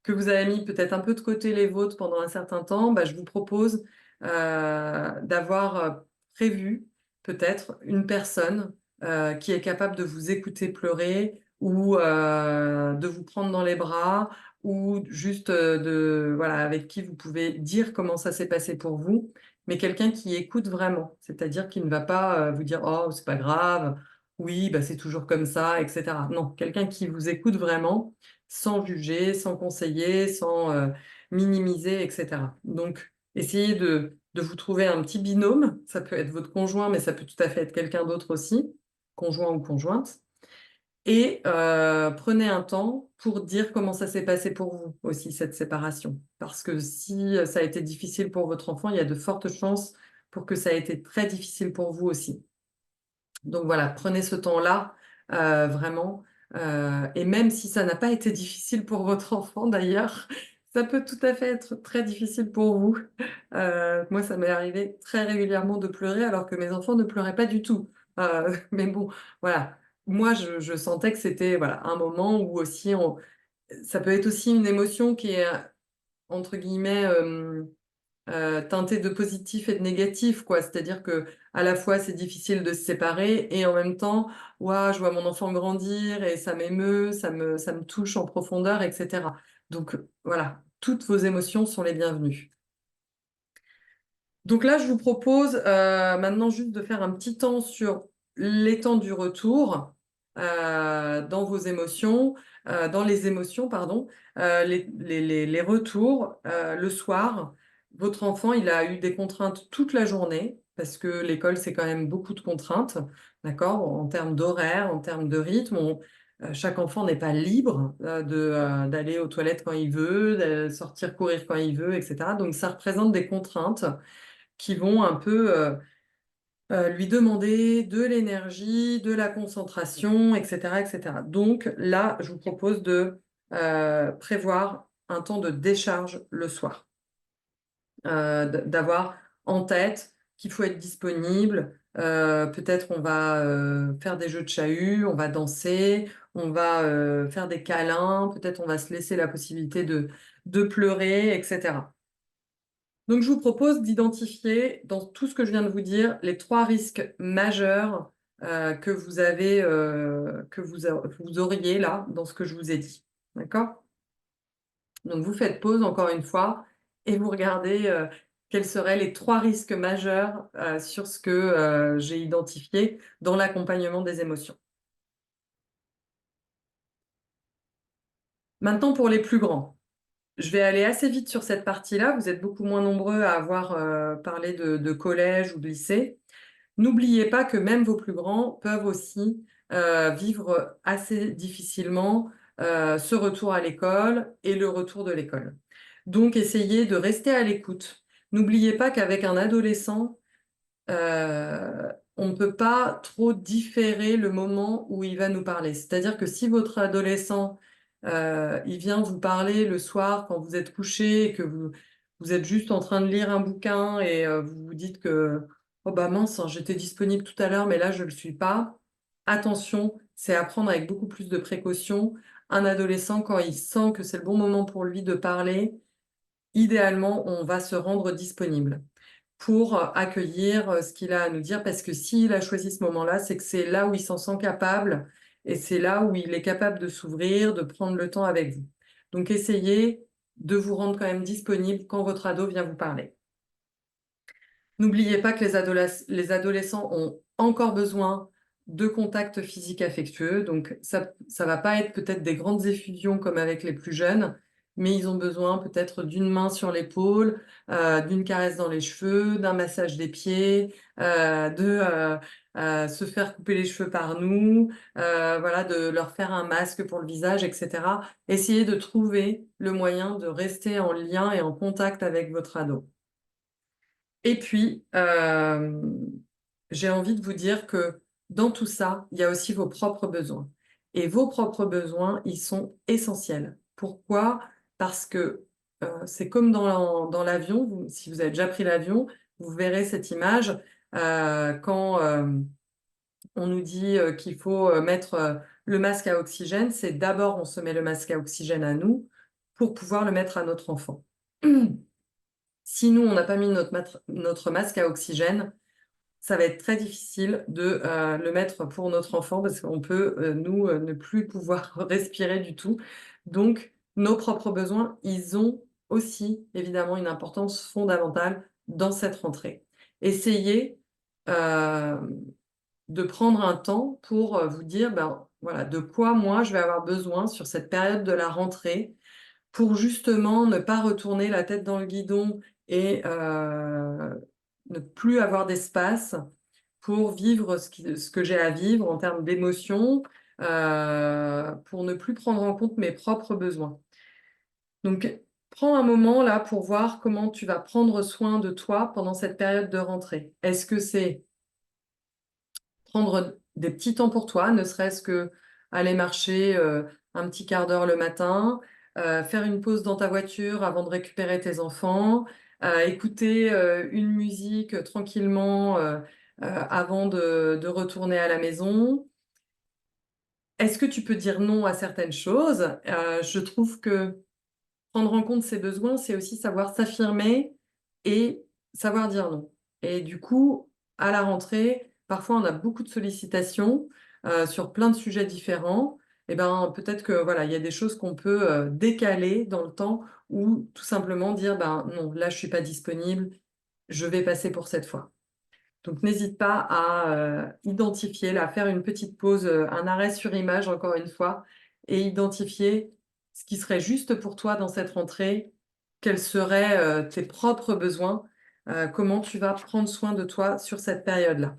que vous avez mis peut-être un peu de côté les vôtres pendant un certain temps, bah, je vous propose, d'avoir, prévu peut-être une personne, qui est capable de vous écouter pleurer ou, de vous prendre dans les bras ou juste, de voilà, avec qui vous pouvez dire comment ça s'est passé pour vous, mais quelqu'un qui écoute vraiment. C'est-à-dire qui ne va pas, vous dire: «Oh, c'est pas grave, oui, bah, c'est toujours comme ça» et cetera. Non, quelqu'un qui vous écoute vraiment, sans juger, sans conseiller, sans, minimiser et cetera. Donc essayez de vous trouver un petit binôme, ça peut être votre conjoint, mais ça peut tout à fait être quelqu'un d'autre aussi, conjoint ou conjointe et prenez un temps pour dire comment ça s'est passé pour vous aussi, cette séparation. Parce que si, ça a été difficile pour votre enfant, il y a de fortes chances pour que ça ait été très difficile pour vous aussi. Donc voilà, prenez ce temps-là, vraiment, et même si ça n'a pas été difficile pour votre enfant d'ailleurs, ça peut tout à fait être très difficile pour vous. Moi, ça m'est arrivé très régulièrement de pleurer alors que mes enfants ne pleuraient pas du tout. Mais bon, voilà. Moi, je sentais que c'était, voilà, un moment où aussi on ça peut être aussi une émotion qui est, entre guillemets, teintée de positif et de négatif, quoi. C'est-à-dire que à la fois, c'est difficile de se séparer et en même temps, waouh, je vois mon enfant grandir et ça m'émeut, ça me touche en profondeur et cetera. Donc, voilà, toutes vos émotions sont les bienvenues. Donc là, je vous propose, maintenant juste de faire un petit temps sur les temps du retour, dans vos émotions, dans les émotions, pardon, les retours, le soir. Votre enfant, il a eu des contraintes toute la journée parce que l'école, c'est quand même beaucoup de contraintes, d'accord? En termes d'horaire, en termes de rythme, chaque enfant n'est pas libre, d'aller aux toilettes quand il veut, de sortir courir quand il veut et cetera. Donc ça représente des contraintes qui vont un peu, lui demander de l'énergie, de la concentration et cetera et cetera. Donc là, je vous propose de, prévoir un temps de décharge le soir. D'avoir en tête qu'il faut être disponible, peut-être on va, faire des jeux de chahut, on va danser, on va, faire des câlins, peut-être on va se laisser la possibilité de pleurer et cetera. Donc, je vous propose d'identifier dans tout ce que je viens de vous dire, les 3 risques majeurs, que vous avez, que vous auriez là, dans ce que je vous ai dit. D'accord? Donc vous faites pause encore une fois et vous regardez, quels seraient les 3 risques majeurs, sur ce que, j'ai identifié dans l'accompagnement des émotions. Maintenant pour les plus grands. Je vais aller assez vite sur cette partie-là, vous êtes beaucoup moins nombreux à avoir, parlé de collège ou de lycée. N'oubliez pas que même vos plus grands peuvent aussi, vivre assez difficilement, ce retour à l'école et le retour de l'école. Donc essayez de rester à l'écoute. N'oubliez pas qu'avec un adolescent, on ne peut pas trop différer le moment où il va nous parler. C'est-à-dire que si votre adolescent, il vient vous parler le soir quand vous êtes couché et que vous êtes juste en train de lire un bouquin et vous vous dites que: «Oh bah mince, hein, j'étais disponible tout à l'heure, mais là je ne le suis pas». Attention, c'est à prendre avec beaucoup plus de précautions. Un adolescent, quand il sent que c'est le bon moment pour lui de parler, idéalement, on va se rendre disponible pour, accueillir, ce qu'il a à nous dire parce que s'il a choisi ce moment-là, c'est que c'est là où il s'en sent capable et c'est là où il est capable de s'ouvrir, de prendre le temps avec vous. Donc essayez de vous rendre quand même disponible quand votre ado vient vous parler. N'oubliez pas que les adolescents ont encore besoin de contacts physiques affectueux, donc ça va pas être peut-être des grandes effusions comme avec les plus jeunes, mais ils ont besoin peut-être d'une main sur l'épaule, d'une caresse dans les cheveux, d'un massage des pieds, de se faire couper les cheveux par nous, voilà, de leur faire un masque pour le visage, et cetera. Essayez de trouver le moyen de rester en lien et en contact avec votre ado. Et puis, j'ai envie de vous dire que dans tout ça, il y a aussi vos propres besoins. Et vos propres besoins, ils sont essentiels. Pourquoi? Parce que c'est comme dans l'avion, si vous avez déjà pris l'avion, vous verrez cette image quand on nous dit qu'il faut mettre le masque à oxygène, c'est d'abord on se met le masque à oxygène à nous pour pouvoir le mettre à notre enfant. Si nous, on n'a pas mis notre masque à oxygène, ça va être très difficile de le mettre pour notre enfant parce qu'on peut, nous, ne plus pouvoir respirer du tout. Donc, nos propres besoins, ils ont aussi évidemment une importance fondamentale dans cette rentrée. Essayez de prendre un temps pour vous dire, ben, voilà, de quoi moi je vais avoir besoin sur cette période de la rentrée pour justement ne pas retourner la tête dans le guidon et ne plus avoir d'espace pour vivre ce que j'ai à vivre en termes d'émotions, pour ne plus prendre en compte mes propres besoins. Donc, prends un moment là pour voir comment tu vas prendre soin de toi pendant cette période de rentrée. Est-ce que c'est prendre des petits temps pour toi, ne serait-ce qu'aller marcher, un petit quart d'heure le matin, faire une pause dans ta voiture avant de récupérer tes enfants, écouter, une musique, tranquillement, avant de retourner à la maison. Est-ce que tu peux dire non à certaines choses? Je trouve que prendre en compte ses besoins, c'est aussi savoir s'affirmer et savoir dire non. Et du coup, à la rentrée, parfois on a beaucoup de sollicitations, sur plein de sujets différents. Et ben, peut-être que voilà, il y a des choses qu'on peut, décaler dans le temps ou tout simplement dire: «Ben, non, là je suis pas disponible, je vais passer pour cette fois». Donc n'hésite pas à, identifier là, faire une petite pause, un arrêt sur image encore une fois et identifier ce qui serait juste pour toi dans cette rentrée. Quels seraient, tes propres besoins? Comment tu vas prendre soin de toi sur cette période-là?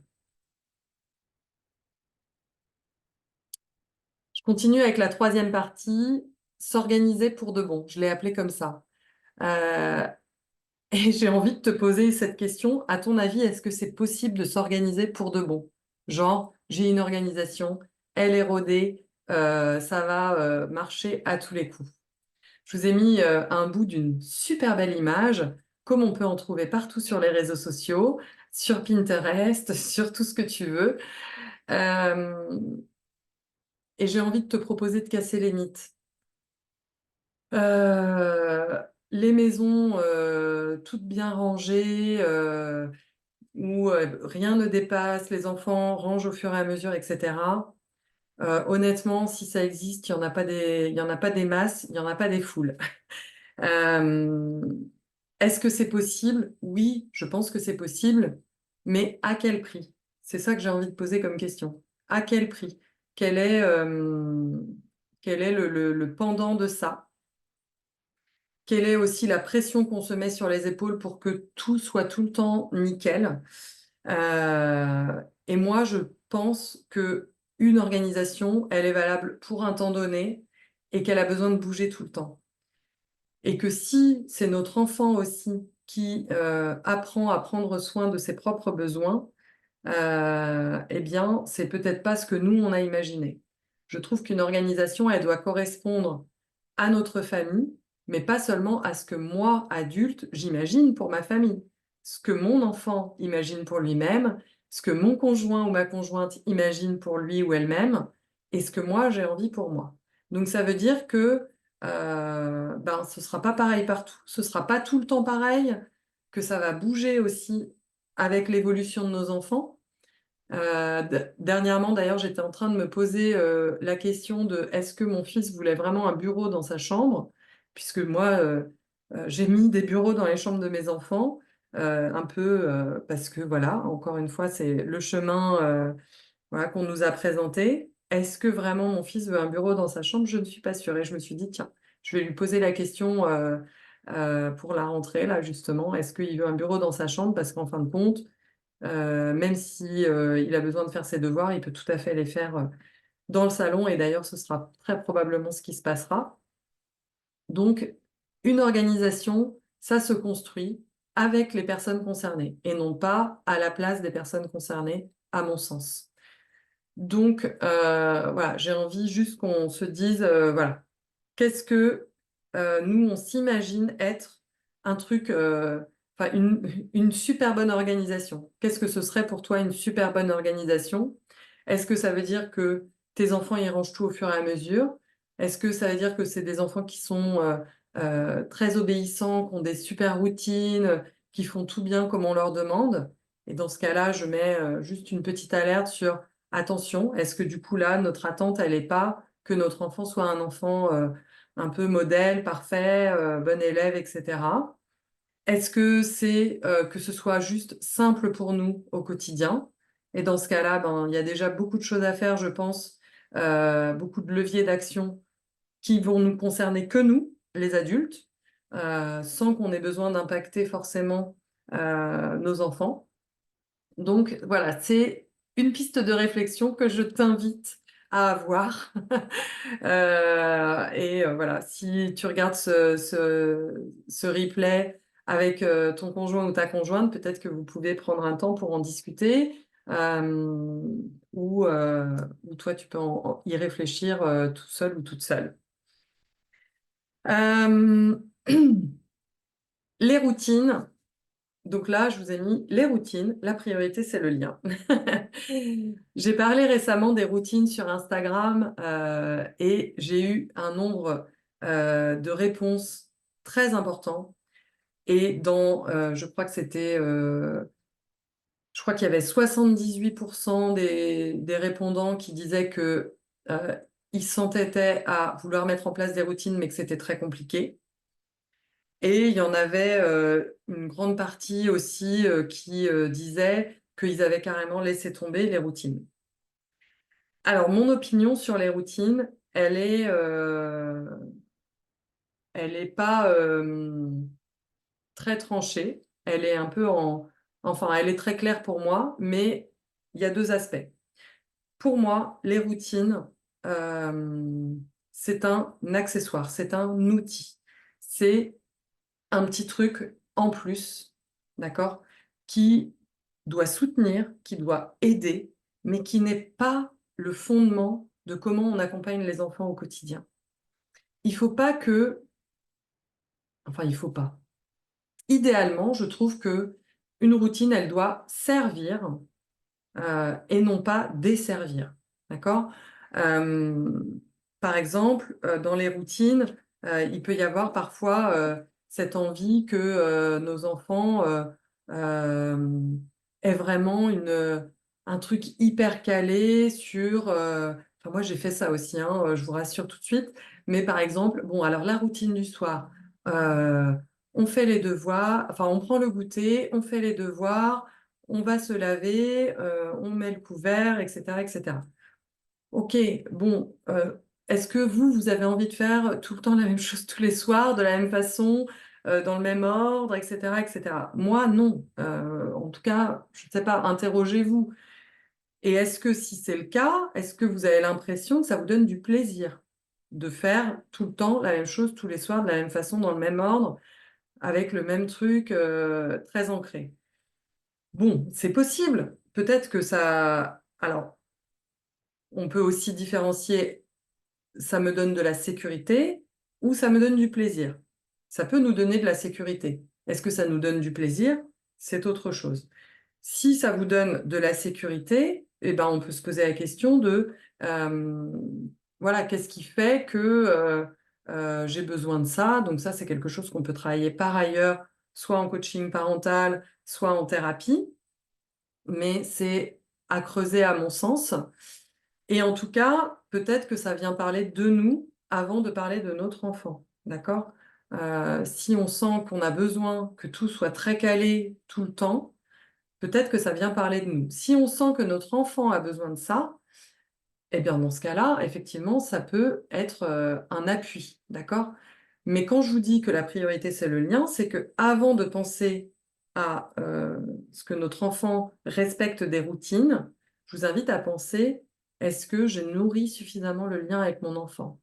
Je continue avec la troisième partie, s'organiser pour de bon. Je l'ai appelé comme ça. Heu Et j'ai envie de te poser cette question. À ton avis, est-ce que c'est possible de s'organiser pour de bon? Genre, j'ai une organisation, elle est rodée, ça va, marcher à tous les coups. Je vous ai mis, un bout d'une super belle image, comme on peut en trouver partout sur les réseaux sociaux, sur Pinterest, sur tout ce que tu veux. Hem Et j'ai envie de te proposer de casser les mythes. Les maisons, toutes bien rangées, où, rien ne dépasse, les enfants rangent au fur et à mesure et cetera. Honnêtement, si ça existe, il y en a pas des masses, il y en a pas des foules. Hem, Est-ce que c'est possible? Oui, je pense que c'est possible, mais à quel prix? C'est ça que j'ai envie de poser comme question. À quel prix? Quel est, quel est le pendant de ça? Quelle est aussi la pression qu'on se met sur les épaules pour que tout soit tout le temps nickel? Et moi, je pense qu'une organisation, elle est valable pour un temps donné et qu'elle a besoin de bouger tout le temps. Et que si c'est notre enfant aussi qui, apprend à prendre soin de ses propres besoins, et bien, c'est peut-être pas ce que nous, on a imaginé. Je trouve qu'une organisation, elle doit correspondre à notre famille, mais pas seulement à ce que moi, adulte, j'imagine pour ma famille. Ce que mon enfant imagine pour lui-même, ce que mon conjoint ou ma conjointe imagine pour lui ou elle-même et ce que moi, j'ai envie pour moi. Donc ça veut dire que, ben, ce sera pas pareil partout. Ce sera pas tout le temps pareil, que ça va bouger aussi avec l'évolution de nos enfants. Dernièrement, d'ailleurs, j'étais en train de me poser, la question de: «Est-ce que mon fils voulait vraiment un bureau dans sa chambre?» puisque moi, j'ai mis des bureaux dans les chambres de mes enfants, un peu, parce que voilà, encore une fois, c'est le chemin, voilà, qu'on nous a présenté. Est-ce que vraiment mon fils veut un bureau dans sa chambre? Je ne suis pas sûre et je me suis dit: «Tiens, Je vais lui poser la question pour la rentrée, là, justement. Est-ce qu'il veut un bureau dans sa chambre? Parce qu'en fin de compte, même si il a besoin de faire ses devoirs, il peut tout à fait les faire dans le salon. Et d'ailleurs, ce sera très probablement ce qui se passera. Donc, une organisation, ça se construit avec les personnes concernées et non pas à la place des personnes concernées, à mon sens. Donc, voilà, j'ai envie juste qu'on se dise, voilà, qu'est-ce que nous, on s'imagine être un truc, enfin, une super bonne organisation. Qu'est-ce que ce serait pour toi une super bonne organisation? Est-ce que ça veut dire que tes enfants, ils rangent tout au fur et à mesure? Est-ce que ça veut dire que c'est des enfants qui sont très obéissants, qui ont des super routines, qui font tout bien comme on leur demande? Et dans ce cas-là, je mets juste une petite alerte sur attention, est-ce que du coup là, notre attente, elle n'est pas que notre enfant soit un enfant un peu modèle, parfait, bon élève, etc. Est-ce que c'est que ce soit juste simple pour nous au quotidien? Et dans ce cas-là, ben, il y a déjà beaucoup de choses à faire, je pense, beaucoup de leviers d'action qui vont nous concerner que nous, les adultes, sans qu'on ait besoin d'impacter forcément nos enfants. Donc voilà, c'est une piste de réflexion que je t'invite à avoir. Voilà, si tu regardes ce replay avec ton conjoint ou ta conjointe, peut-être que vous pouvez prendre un temps pour en discuter, ou toi, tu peux y réfléchir tout seul ou toute seule. Euh, Les routines. Donc là, je vous ai mis les routines. La priorité, c'est le lien. J'ai parlé récemment des routines sur Instagram et j'ai eu un nombre de réponses très important. Et je crois que je crois qu'il y avait 78% des répondants qui disaient que ils s'entêtaient à vouloir mettre en place des routines, mais que c'était très compliqué. Et il y en avait une grande partie aussi qui disaient qu'ils avaient carrément laissé tomber les routines. Alors, mon opinion sur les routines, elle est pas très tranchée. Elle est un peu enfin, elle est très claire pour moi, mais il y a deux aspects. Pour moi, les routines, euh, c'est un accessoire, c'est un outil. C'est un petit truc en plus, d'accord, qui doit soutenir, qui doit aider, mais qui n'est pas le fondement de comment on accompagne les enfants au quotidien. Il faut pas que, enfin, il faut pas. Idéalement, je trouve que une routine, elle doit servir et non pas desservir. D'accord? Euh, Par exemple, dans les routines, il peut y avoir parfois cette envie que nos enfants euh, aient vraiment un truc hyper calé sur... enfin, moi, j'ai fait ça aussi, hein, je vous rassure tout de suite. Mais par exemple, bon, alors la routine du soir, euh, on fait les devoirs, enfin, on prend le goûter, on fait les devoirs, on va se laver, on met le couvert, etc., etc. Ok, bon, est-ce que vous avez envie de faire tout le temps la même chose tous les soirs, de la même façon, dans le même ordre, etc., etc. Moi, non. En tout cas, je ne sais pas, interrogez-vous. Et est-ce que si c'est le cas, est-ce que vous avez l'impression que ça vous donne du plaisir de faire tout le temps la même chose tous les soirs, de la même façon, dans le même ordre, avec le même truc très ancré? Bon, c'est possible. Peut-être que ça... Alors, on peut aussi différencier, ça me donne de la sécurité ou ça me donne du plaisir. Ça peut nous donner de la sécurité. Est-ce que ça nous donne du plaisir? C'est autre chose. Si ça vous donne de la sécurité, eh ben, on peut se poser la question de, euh, voilà, qu'est-ce qui fait que j'ai besoin de ça? Donc ça, c'est quelque chose qu'on peut travailler par ailleurs, soit en coaching parental, soit en thérapie, mais c'est à creuser à mon sens. Et en tout cas, peut-être que ça vient parler de nous avant de parler de notre enfant, d'accord? Si on sent qu'on a besoin que tout soit très calé tout le temps, peut-être que ça vient parler de nous. Si on sent que notre enfant a besoin de ça, eh bien dans ce cas-là, effectivement, ça peut être un appui, d'accord? Mais quand je vous dis que la priorité, c'est le lien, c'est que avant de penser à ce que notre enfant respecte des routines, je vous invite à penser, est-ce que j'ai nourri suffisamment le lien avec mon enfant?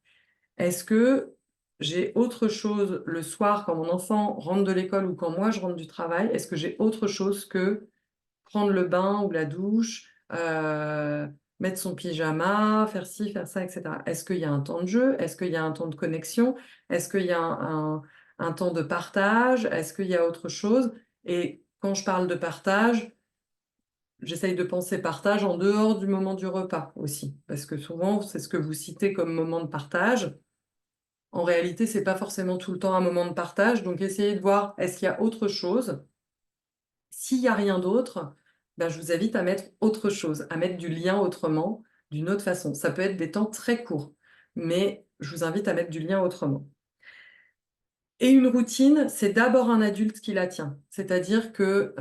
Est-ce que j'ai autre chose le soir quand mon enfant rentre de l'école ou quand moi je rentre du travail? Est-ce que j'ai autre chose que prendre le bain ou la douche, mettre son pyjama, faire ci, faire ça, et cetera? Est-ce qu'il y a un temps de jeu? Est-ce qu'il y a un temps de connexion? Est-ce qu'il y a un temps de partage? Est-ce qu'il y a autre chose? Et quand je parle de partage, j'essaye de penser partage en dehors du moment du repas aussi, parce que souvent, c'est ce que vous citez comme moment de partage. En réalité, c'est pas forcément tout le temps un moment de partage, donc essayez de voir, est-ce qu'il y a autre chose? S'il y a rien d'autre, ben, je vous invite à mettre autre chose, à mettre du lien autrement, d'une autre façon. Ça peut être des temps très courts, mais je vous invite à mettre du lien autrement. Et une routine, c'est d'abord un adulte qui la tient. C'est-à-dire que,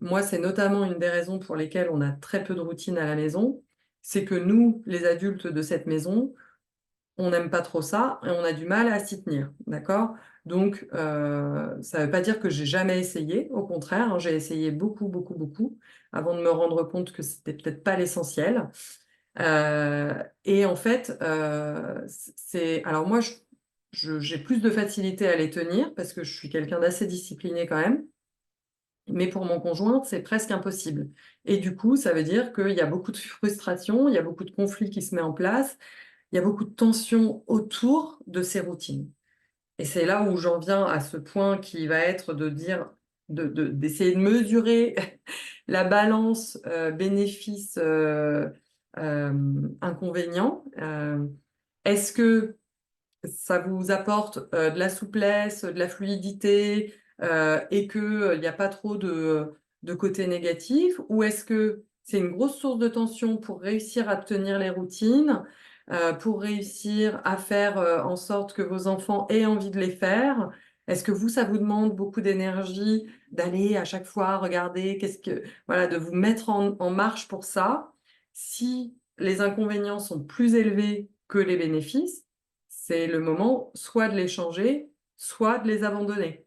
moi, c'est notamment une des raisons pour lesquelles on a très peu de routine à la maison, c'est que nous, les adultes de cette maison, on n'aime pas trop ça et on a du mal à s'y tenir, d'accord? Donc, ça ne veut pas dire que j'ai jamais essayé, au contraire, hein, j'ai essayé beaucoup, beaucoup, beaucoup, avant de me rendre compte que c'était peut-être pas l'essentiel. Et en fait, alors moi, j'ai plus de facilité à les tenir parce que je suis quelqu'un d'assez discipliné quand même, mais pour mon conjoint, c'est presque impossible. Et du coup, ça veut dire qu'il y a beaucoup de frustration, il y a beaucoup de conflits qui se mettent en place, il y a beaucoup de tensions autour de ces routines. Et c'est là où j'en viens à ce point qui va être de dire, d'essayer de mesurer la balance bénéfice inconvénient. Est-ce que ça vous apporte de la souplesse, de la fluidité et qu'il n'y a pas trop de côté négatif? Ou est-ce que c'est une grosse source de tension pour réussir à tenir les routines, pour réussir à faire en sorte que vos enfants aient envie de les faire? Est-ce que vous, ça vous demande beaucoup d'énergie d'aller à chaque fois regarder, voilà, de vous mettre en marche pour ça? Si les inconvénients sont plus élevés que les bénéfices, c'est le moment soit de les changer, soit de les abandonner.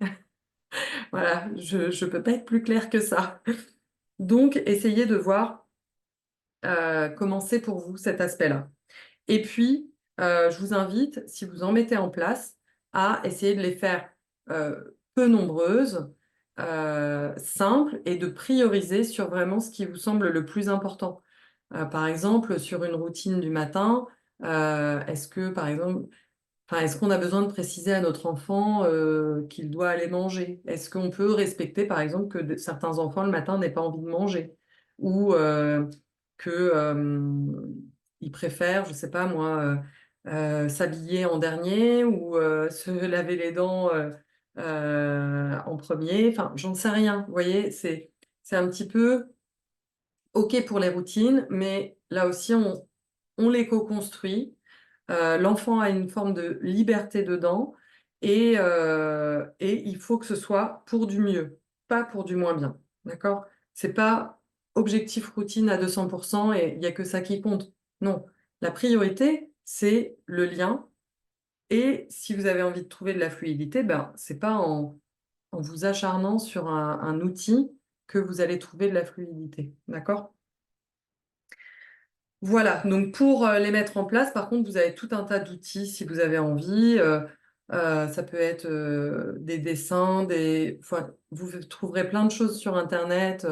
Voilà, je peux pas être plus claire que ça. Donc essayez de voir, comment c'est pour vous cet aspect-là. Et puis, je vous invite, si vous en mettez en place, à essayer de les faire, peu nombreuses, simples et de prioriser sur vraiment ce qui vous semble le plus important. Par exemple, sur une routine du matin, est-ce que, par exemple, enfin, est-ce qu'on a besoin de préciser à notre enfant, qu'il doit aller manger? Est-ce qu'on peut respecter, par exemple, que certains enfants, le matin, n'aient pas envie de manger? Ou que, ils préfèrent, je sais pas moi, s'habiller en dernier ou se laver les dents en premier. Enfin, j'en sais rien. Vous voyez, c'est un petit peu OK pour les routines, mais là aussi, on les co-construit. L'enfant a une forme de liberté dedans et il faut que ce soit pour du mieux, pas pour du moins bien, d'accord? C'est pas objectif routine à 200 et il y a que ça qui compte. Non, la priorité, c'est le lien et si vous avez envie de trouver de la fluidité, ben, c'est pas en vous acharnant sur un outil que vous allez trouver de la fluidité, d'accord? Voilà, donc pour, les mettre en place, par contre, vous avez tout un tas d'outils si vous avez envie, ça peut être, des dessins, enfin, vous trouverez plein de choses sur internet,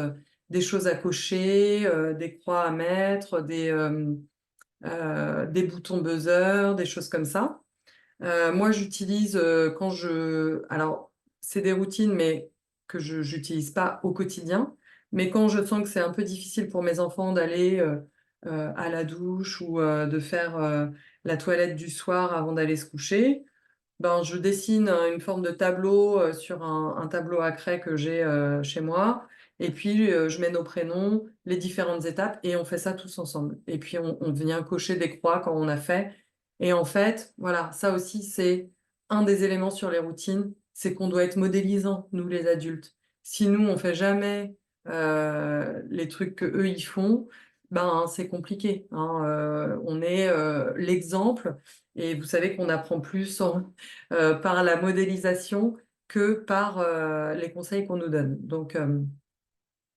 des choses à cocher, des croix à mettre, des boutons buzzer, des choses comme ça. Moi, j'utilise, alors, c'est des routines, mais que je j'utilise pas au quotidien. Mais quand je sens que c'est un peu difficile pour mes enfants d'aller, à la douche ou, de faire, la toilette du soir avant d'aller se coucher, ben, je dessine, une forme de tableau, sur un tableau à craie que j'ai, chez moi et puis, je mets nos prénoms, les différentes étapes et on fait ça tous ensemble et puis on vient cocher des croix quand on a fait et en fait, voilà, ça aussi, c'est un des éléments sur les routines, c'est qu'on doit être modélisants, nous les adultes. Si nous, on fait jamais, les trucs qu'eux, ils font, ben, c'est compliqué, hein. On est l'exemple et vous savez qu'on apprend plus par la modélisation que par les conseils qu'on nous donne. Donc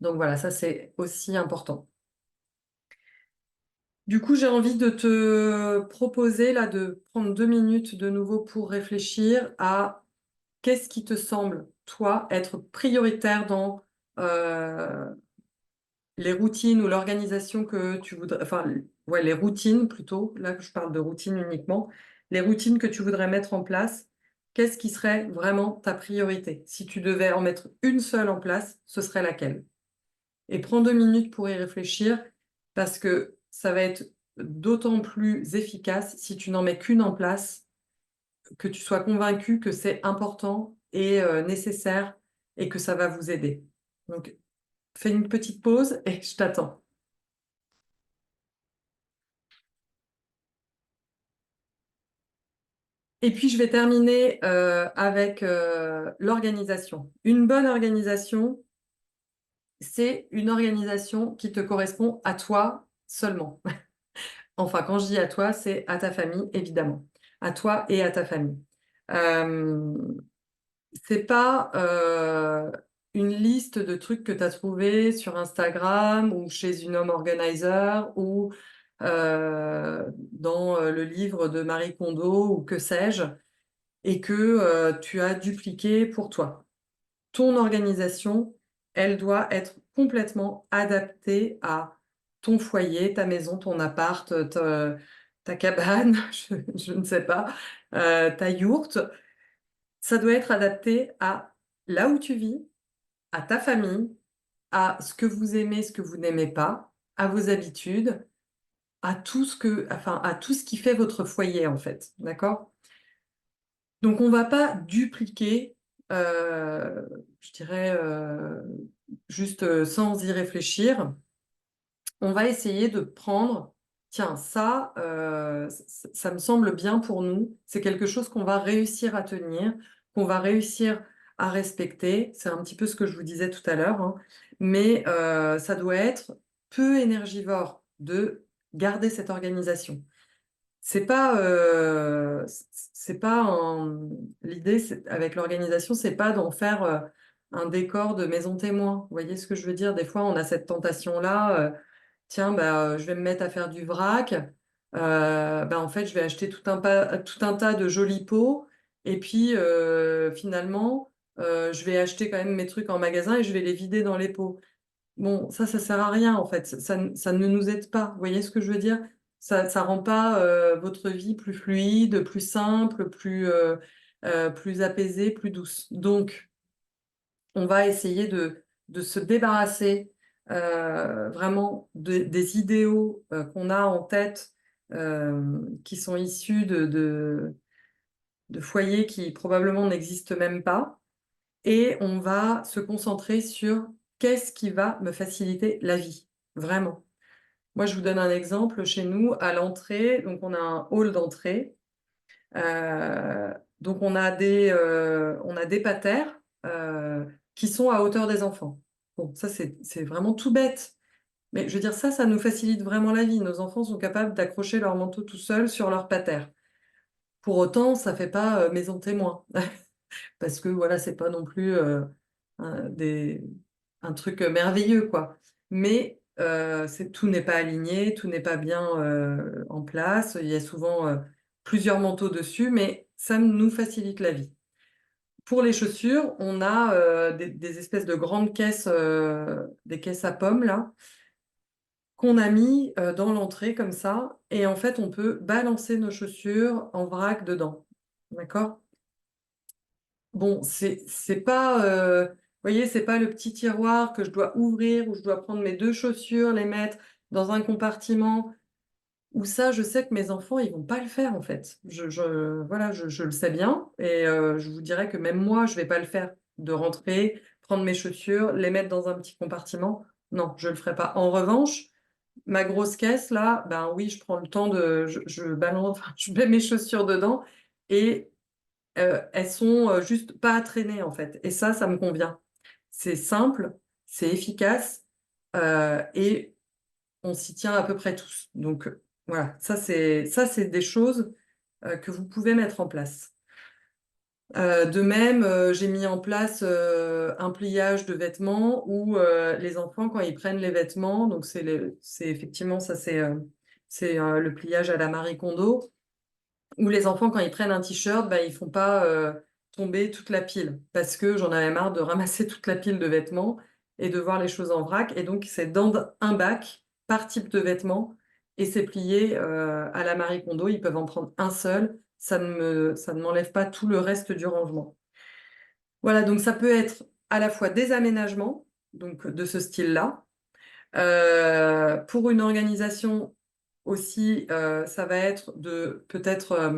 voilà, ça c'est aussi important. Du coup, j'ai envie de te proposer là de prendre 2 minutes de nouveau pour réfléchir à qu'est-ce qui te semble, toi, être prioritaire dans les routines ou l'organisation que tu voudrais, enfin, ouais, les routines plutôt, là que je parle de routine uniquement, les routines que tu voudrais mettre en place, qu'est-ce qui serait vraiment ta priorité? Si tu devais en mettre une seule en place, ce serait laquelle? Et prends 2 minutes pour y réfléchir parce que ça va être d'autant plus efficace si tu n'en mets qu'une en place, que tu sois convaincu que c'est important et nécessaire et que ça va vous aider. Donc, fais une petite pause et je t'attends. Et puis, je vais terminer avec l'organisation. Une bonne organisation, c'est une organisation qui te correspond à toi seulement. Enfin, quand je dis à toi, c'est à ta famille, évidemment. À toi et à ta famille. Euh, c'est pas une liste de trucs que tu as trouvé sur Instagram ou chez une home organizer ou dans le livre de Marie Kondo ou que sais-je, et que tu as dupliqué pour toi. Ton organisation, elle doit être complètement adaptée à ton foyer, ta maison, ton appart, ta cabane, je ne sais pas, ta yourte. Ça doit être adapté à là où tu vis, à ta famille, à ce que vous aimez, ce que vous n'aimez pas, à vos habitudes, à tout ce que, enfin, à tout ce qui fait votre foyer, en fait. D'accord? Donc, on va pas dupliquer, je dirais, juste sans y réfléchir. On va essayer de prendre, tiens, ça, ça me semble bien pour nous. C'est quelque chose qu'on va réussir à tenir, qu'on va réussir à respecter. C'est un petit peu ce que je vous disais tout à l'heure, hein. Mais ça doit être peu énergivore de garder cette organisation. C'est pas l'idée avec l'organisation, c'est pas d'en faire un décor de maison témoin. Vous voyez ce que je veux dire? Des fois, on a cette tentation-là. Tiens, bah, je vais me mettre à faire du vrac. Bah, en fait, je vais acheter tout un tas de jolis pots. Et puis, finalement, je vais acheter quand même mes trucs en magasin et je vais les vider dans les pots. Bon, ça sert à rien en fait, ça ne nous aide pas. Vous voyez ce que je veux dire? Ça rend pas, votre vie plus fluide, plus simple, plus apaisée, plus douce. Donc, on va essayer de se débarrasser, vraiment des idéaux, qu'on a en tête, qui sont issus de foyers qui probablement n'existent même pas et on va se concentrer sur qu'est-ce qui va me faciliter la vie, vraiment. Moi, je vous donne un exemple. Chez nous, à l'entrée, donc on a un hall d'entrée. Donc on a des patères qui sont à hauteur des enfants. Bon, ça c'est vraiment tout bête. Mais je veux dire, ça nous facilite vraiment la vie. Nos enfants sont capables d'accrocher leur manteau tout seuls sur leur patère. Pour autant, ça fait pas maison témoin. Parce que voilà, c'est pas non plus un, des- un truc merveilleux, quoi. Mais tout n'est pas aligné, tout n'est pas bien en place. Il y a souvent plusieurs manteaux dessus, mais ça nous facilite la vie. Pour les chaussures, on a des espèces de grandes caisses, des caisses à pommes, là, qu'on a mis dans l'entrée comme ça. Et en fait, on peut balancer nos chaussures en vrac dedans. D'accord? Bon, c'est pas, vous voyez, c'est pas le petit tiroir que je dois ouvrir, où je dois prendre mes 2 chaussures, les mettre dans un compartiment, où ça, je sais que mes enfants, ils vont pas le faire, en fait. Voilà, je le sais bien et je vous dirais que même moi, je vais pas le faire, de rentrer, prendre mes chaussures, les mettre dans un petit compartiment. Non, je le ferai pas. En revanche, ma grosse caisse là, ben oui, je prends le temps je balance, enfin, je mets mes chaussures dedans et elles sont, juste pas à traîner, en fait et ça me convient. C'est simple, c'est efficace, et on s'y tient à peu près tous. Donc, voilà, ça, c'est des choses que vous pouvez mettre en place. De même, j'ai mis en place un pliage de vêtements où les enfants, quand ils prennent les vêtements, donc c'est effectivement ça, c'est le pliage à la Marie Kondo, où les enfants, quand ils prennent un t-shirt, bah, ils font pas tomber toute la pile, parce que j'en avais marre de ramasser toute la pile de vêtements et de voir les choses en vrac. Et donc, c'est dans un bac par type de vêtements et c'est plié à la Marie Kondo. Ils peuvent en prendre un seul. Ça ne m'enlève pas tout le reste du rangement. Voilà, donc ça peut être à la fois des aménagements, donc de ce style-là. Pour une organisation aussi, ça va être de peut-être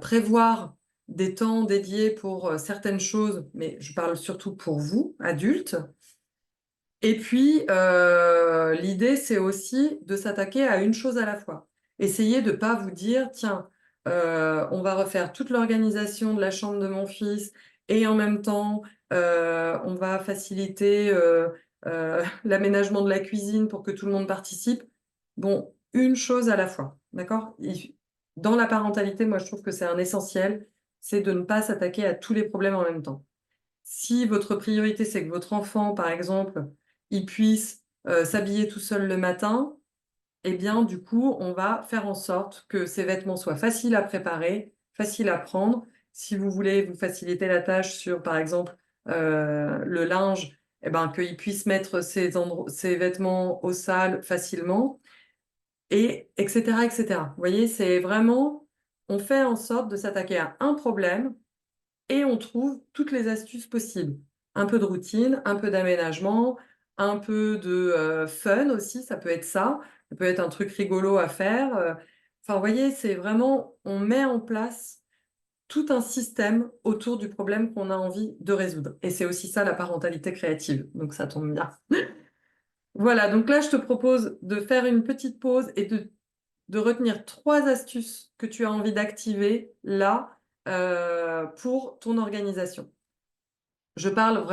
prévoir des temps dédiés pour certaines choses, mais je parle surtout pour vous, adultes. Et puis, l'idée, c'est aussi de s'attaquer à une chose à la fois. Essayez de ne pas vous dire: «Tiens, on va refaire toute l'organisation de la chambre de mon fils et en même temps, on va faciliter, l'aménagement de la cuisine pour que tout le monde participe». Bon, une chose à la fois, d'accord? Dans la parentalité, moi, je trouve que c'est un essentiel, c'est de ne pas s'attaquer à tous les problèmes en même temps. Si votre priorité, c'est que votre enfant, par exemple, il puisse, s'habiller tout seul le matin, eh bien, du coup, on va faire en sorte que ces vêtements soient faciles à préparer, faciles à prendre. Si vous voulez vous faciliter la tâche sur, par exemple, le linge, eh ben, qu'il puisse mettre ses vêtements au sale facilement et etc., et cetera. Vous voyez, c'est vraiment on fait en sorte de s'attaquer à un problème et on trouve toutes les astuces possibles. Un peu de routine, un peu d'aménagement, un peu de, fun aussi, ça peut être ça. Ça peut être un truc rigolo à faire, enfin, vous voyez, c'est vraiment on met en place tout un système autour du problème qu'on a envie de résoudre et c'est aussi ça la parentalité créative, donc ça tombe bien. Voilà, donc là, je te propose de faire une petite pause et de retenir 3 astuces que tu as envie d'activer là, pour ton organisation. Je parle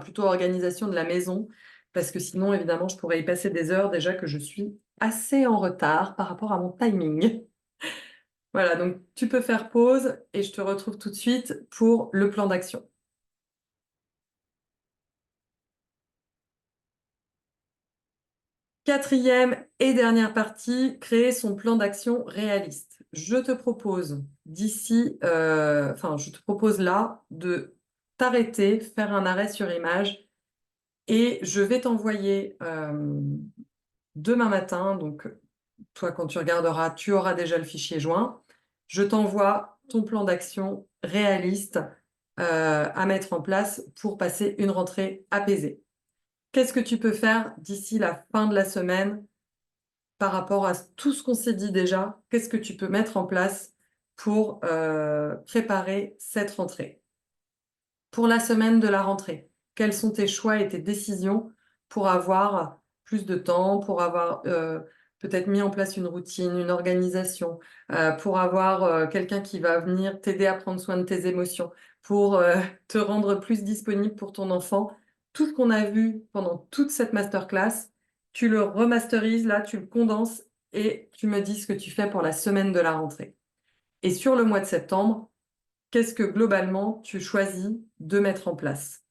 plutôt organisation de la maison, parce que sinon, évidemment, je pourrais y passer des heures déjà que je suis assez en retard par rapport à mon timing. Voilà, donc tu peux faire pause et je te retrouve tout de suite pour le plan d'action. 4e et dernière partie, créer son plan d'action réaliste. Je te propose là de t'arrêter, faire un arrêt sur image et je vais t'envoyer, demain matin, donc toi, quand tu regarderas, tu auras déjà le fichier joint. Je t'envoie ton plan d'action réaliste, à mettre en place pour passer une rentrée apaisée. Qu'est-ce que tu peux faire d'ici la fin de la semaine par rapport à tout ce qu'on s'est dit déjà? Qu'est-ce que tu peux mettre en place pour, préparer cette rentrée? Pour la semaine de la rentrée, quels sont tes choix et tes décisions pour avoir plus de temps, pour avoir, peut-être mis en place une routine, une organisation, pour avoir, quelqu'un qui va venir t'aider à prendre soin de tes émotions, pour, te rendre plus disponible pour ton enfant. Tout ce qu'on a vu pendant toute cette masterclass, tu le remasterises là, tu le condenses et tu me dis ce que tu fais pour la semaine de la rentrée. Et sur le mois de septembre, qu'est-ce que globalement tu choisis de mettre en place?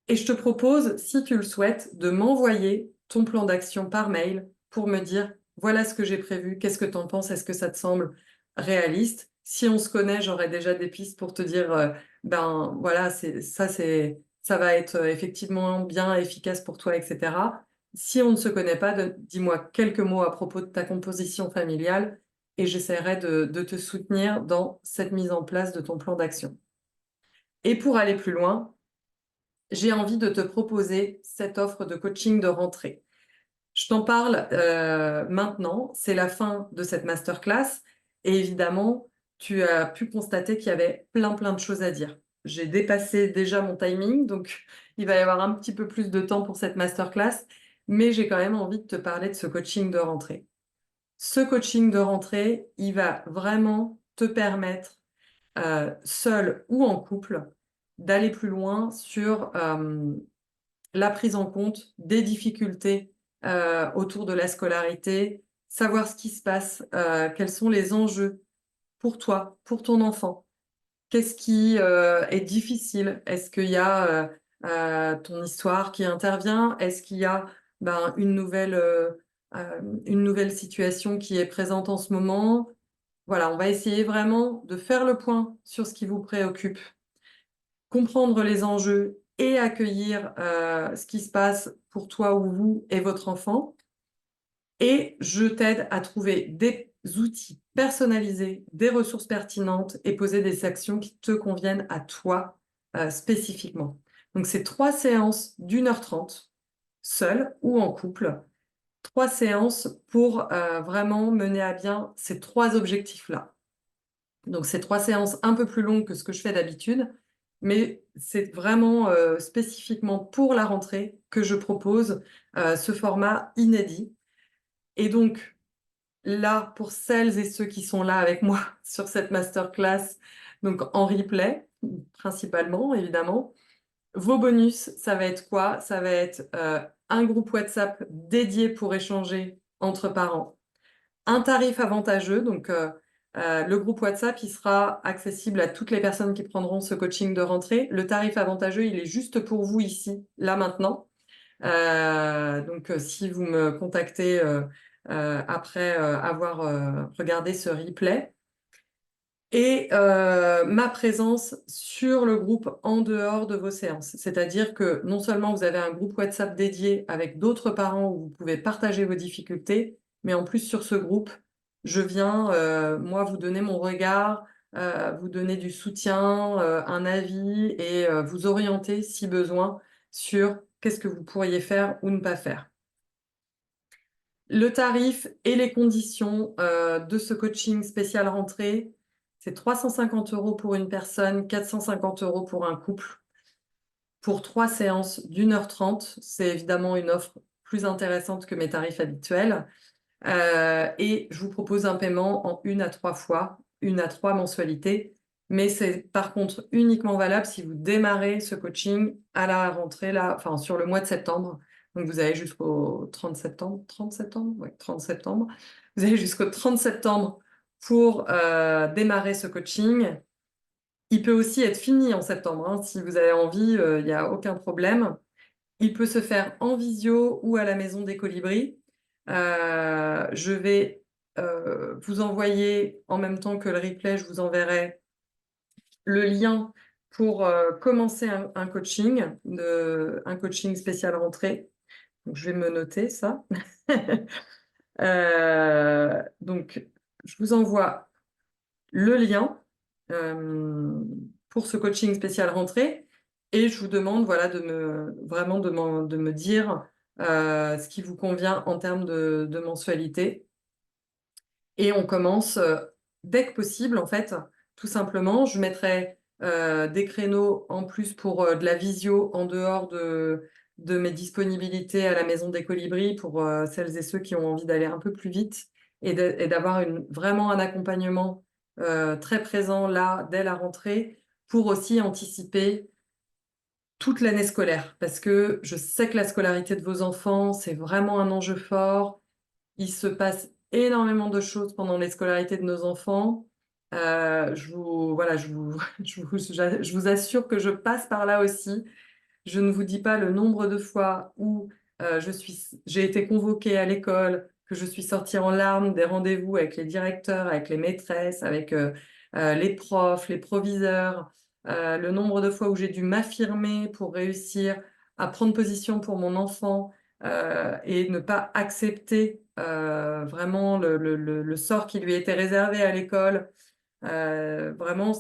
Et je te propose, si tu le souhaites, de m'envoyer ton plan d'action par mail pour me dire: «Voilà ce que j'ai prévu, qu'est-ce que tu en penses? Est-ce que ça te semble réaliste?» Si on se connaît, j'aurai déjà des pistes pour te dire, «Ben, voilà, ça va être, effectivement bien efficace pour toi» et cetera. Si on ne se connaît pas, dis-moi quelques mots à propos de ta composition familiale et j'essaierai de te soutenir dans cette mise en place de ton plan d'action. Et pour aller plus loin, j'ai envie de te proposer cette offre de coaching de rentrée. Je t'en parle, maintenant, c'est la fin de cette masterclass et évidemment, tu as pu constater qu'il y avait plein de choses à dire. J'ai dépassé déjà mon timing, donc il va y avoir un petit peu plus de temps pour cette masterclass, mais j'ai quand même envie de te parler de ce coaching de rentrée. Ce coaching de rentrée, il va vraiment te permettre, seul ou en couple, d'aller plus loin sur, la prise en compte des difficultés autour de la scolarité, savoir ce qui se passe, quels sont les enjeux pour toi, pour ton enfant. Qu'est-ce qui est difficile? Est-ce qu'il y a ton histoire qui intervient? Est-ce qu'il y a ben, une nouvelle situation qui est présente en ce moment? Voilà, on va essayer vraiment de faire le point sur ce qui vous préoccupe, comprendre les enjeux et accueillir ce qui se passe pour toi ou vous et votre enfant. Et je t'aide à trouver des outils personnalisés, des ressources pertinentes et poser des actions qui te conviennent à toi spécifiquement. Donc, c'est 3 séances d'1 h 30, seule ou en couple. 3 séances pour vraiment mener à bien ces 3 objectifs-là. Donc, c'est 3 séances un peu plus longues que ce que je fais d'habitude, mais c'est vraiment spécifiquement pour la rentrée que je propose ce format inédit. Et donc, là, pour celles et ceux qui sont là avec moi sur cette masterclass, donc en replay, principalement, évidemment, vos bonus, ça va être quoi? Ça va être un groupe WhatsApp dédié pour échanger entre parents, un tarif avantageux, donc le groupe WhatsApp, il sera accessible à toutes les personnes qui prendront ce coaching de rentrée. Le tarif avantageux, il est juste pour vous ici, là, maintenant. Donc, si vous me contactez après avoir regardé ce replay, et ma présence sur le groupe en dehors de vos séances. C'est-à-dire que non seulement vous avez un groupe WhatsApp dédié avec d'autres parents où vous pouvez partager vos difficultés, mais en plus sur ce groupe, je viens, moi, vous donner mon regard, vous donner du soutien, un avis et vous orienter, si besoin, sur qu'est-ce que vous pourriez faire ou ne pas faire. Le tarif et les conditions de ce coaching spécial rentrée, c'est 350 € pour une personne, 450 € pour un couple, pour 3 séances d'1 h 30. C'est évidemment une offre plus intéressante que mes tarifs habituels. Et je vous propose un paiement en 1 à 3 fois, 1 à 3 mensualités. Mais c'est par contre uniquement valable si vous démarrez ce coaching à la rentrée, là, enfin sur le mois de septembre. Donc vous avez jusqu'au 30 septembre, 30 septembre? Ouais, 30 septembre. Vous avez jusqu'au 30 septembre pour démarrer ce coaching. Il peut aussi être fini en septembre, hein. Si vous avez envie, il n'y a aucun problème. Il peut se faire en visio ou à la Maison des Colibris. Je vais vous envoyer, en même temps que le replay, je vous enverrai le lien pour commencer un coaching, un coaching spécial rentrée. Donc, je vais me noter ça. Donc, je vous envoie le lien pour ce coaching spécial rentrée et je vous demande voilà, vraiment de me dire ce qui vous convient en termes de mensualité. Et on commence dès que possible, en fait, tout simplement. Je mettrai des créneaux en plus pour de la visio en dehors de mes disponibilités à la Maison des Colibris pour celles et ceux qui ont envie d'aller un peu plus vite et d'avoir vraiment un accompagnement très présent là, dès la rentrée, pour aussi anticiper toute l'année scolaire. Parce que je sais que la scolarité de vos enfants, c'est vraiment un enjeu fort. Il se passe énormément de choses pendant les scolarités de nos enfants. Voilà, je vous assure que je passe par là aussi. Je ne vous dis pas le nombre de fois où j'ai été convoquée à l'école, que je suis sortie en larmes des rendez-vous avec les directeurs, avec les maîtresses, avec les profs, les proviseurs, le nombre de fois où j'ai dû m'affirmer pour réussir à prendre position pour mon enfant et ne pas accepter vraiment le sort qui lui était réservé à l'école. Vraiment,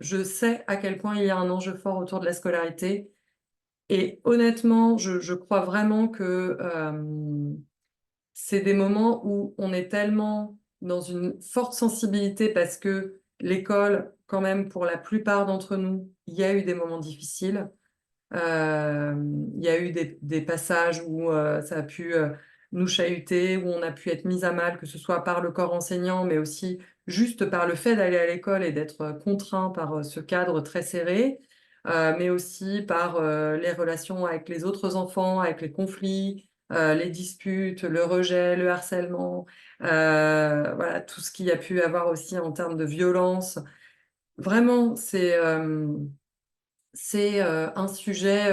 je sais à quel point il y a un enjeu fort autour de la scolarité. Et honnêtement, je crois vraiment que c'est des moments où on est tellement dans une forte sensibilité parce que l'école, quand même, pour la plupart d'entre nous, il y a eu des moments difficiles. Il y a eu des passages où ça a pu nous chahuter, où on a pu être mis à mal, que ce soit par le corps enseignant, mais aussi juste par le fait d'aller à l'école et d'être contraint par ce cadre très serré. mais aussi par les relations avec les autres enfants, avec les conflits, les disputes, le rejet, le harcèlement, voilà, tout ce qu'il y a pu avoir aussi en termes de violence. Vraiment, c'est un sujet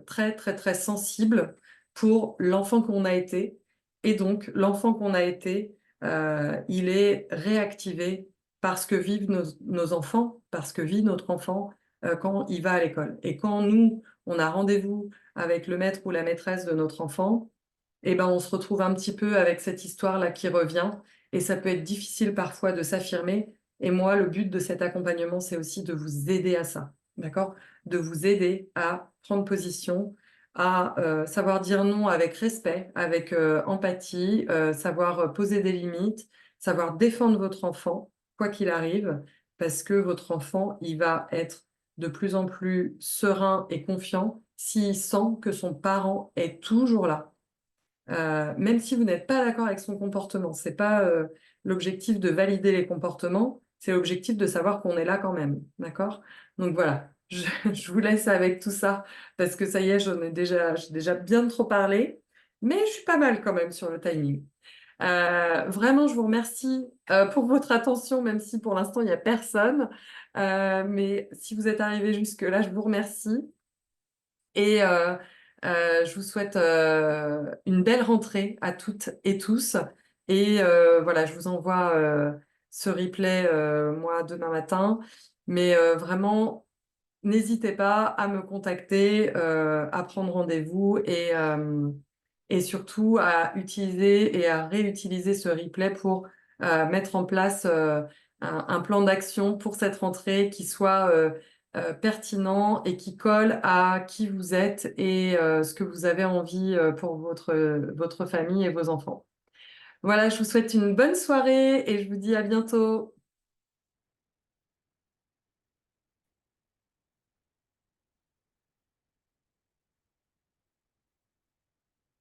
très, très, très sensible pour l'enfant qu'on a été. Et donc, l'enfant qu'on a été, il est réactivé par ce que vivent nos enfants, parce que vit notre enfant quand il va à l'école. Et quand nous, on a rendez-vous avec le maître ou la maîtresse de notre enfant, eh ben, on se retrouve un petit peu avec cette histoire-là qui revient. Et ça peut être difficile parfois de s'affirmer. Et moi, le but de cet accompagnement, c'est aussi de vous aider à ça. D'accord? De vous aider à prendre position, à savoir dire non avec respect, avec empathie, savoir poser des limites, savoir défendre votre enfant, quoi qu'il arrive, parce que votre enfant, il va être de plus en plus serein et confiant s'il sent que son parent est toujours là. Même si vous n'êtes pas d'accord avec son comportement. C'est pas l'objectif de valider les comportements, c'est l'objectif de savoir qu'on est là quand même. D'accord? Donc voilà, je vous laisse avec tout ça parce que ça y est, j'ai déjà bien trop parlé, mais je suis pas mal quand même sur le timing. Vraiment, je vous remercie pour votre attention, même si pour l'instant il n'y a personne. Mais si vous êtes arrivé jusque-là, je vous remercie. Et je vous souhaite une belle rentrée à toutes et tous. Et voilà, je vous envoie ce replay, moi, demain matin. Mais vraiment, n'hésitez pas à me contacter, à prendre rendez-vous et surtout à utiliser et à réutiliser ce replay pour mettre en place un plan d'action pour cette rentrée qui soit pertinent et qui colle à qui vous êtes et ce que vous avez envie pour votre famille et vos enfants. Voilà, je vous souhaite une bonne soirée et je vous dis à bientôt.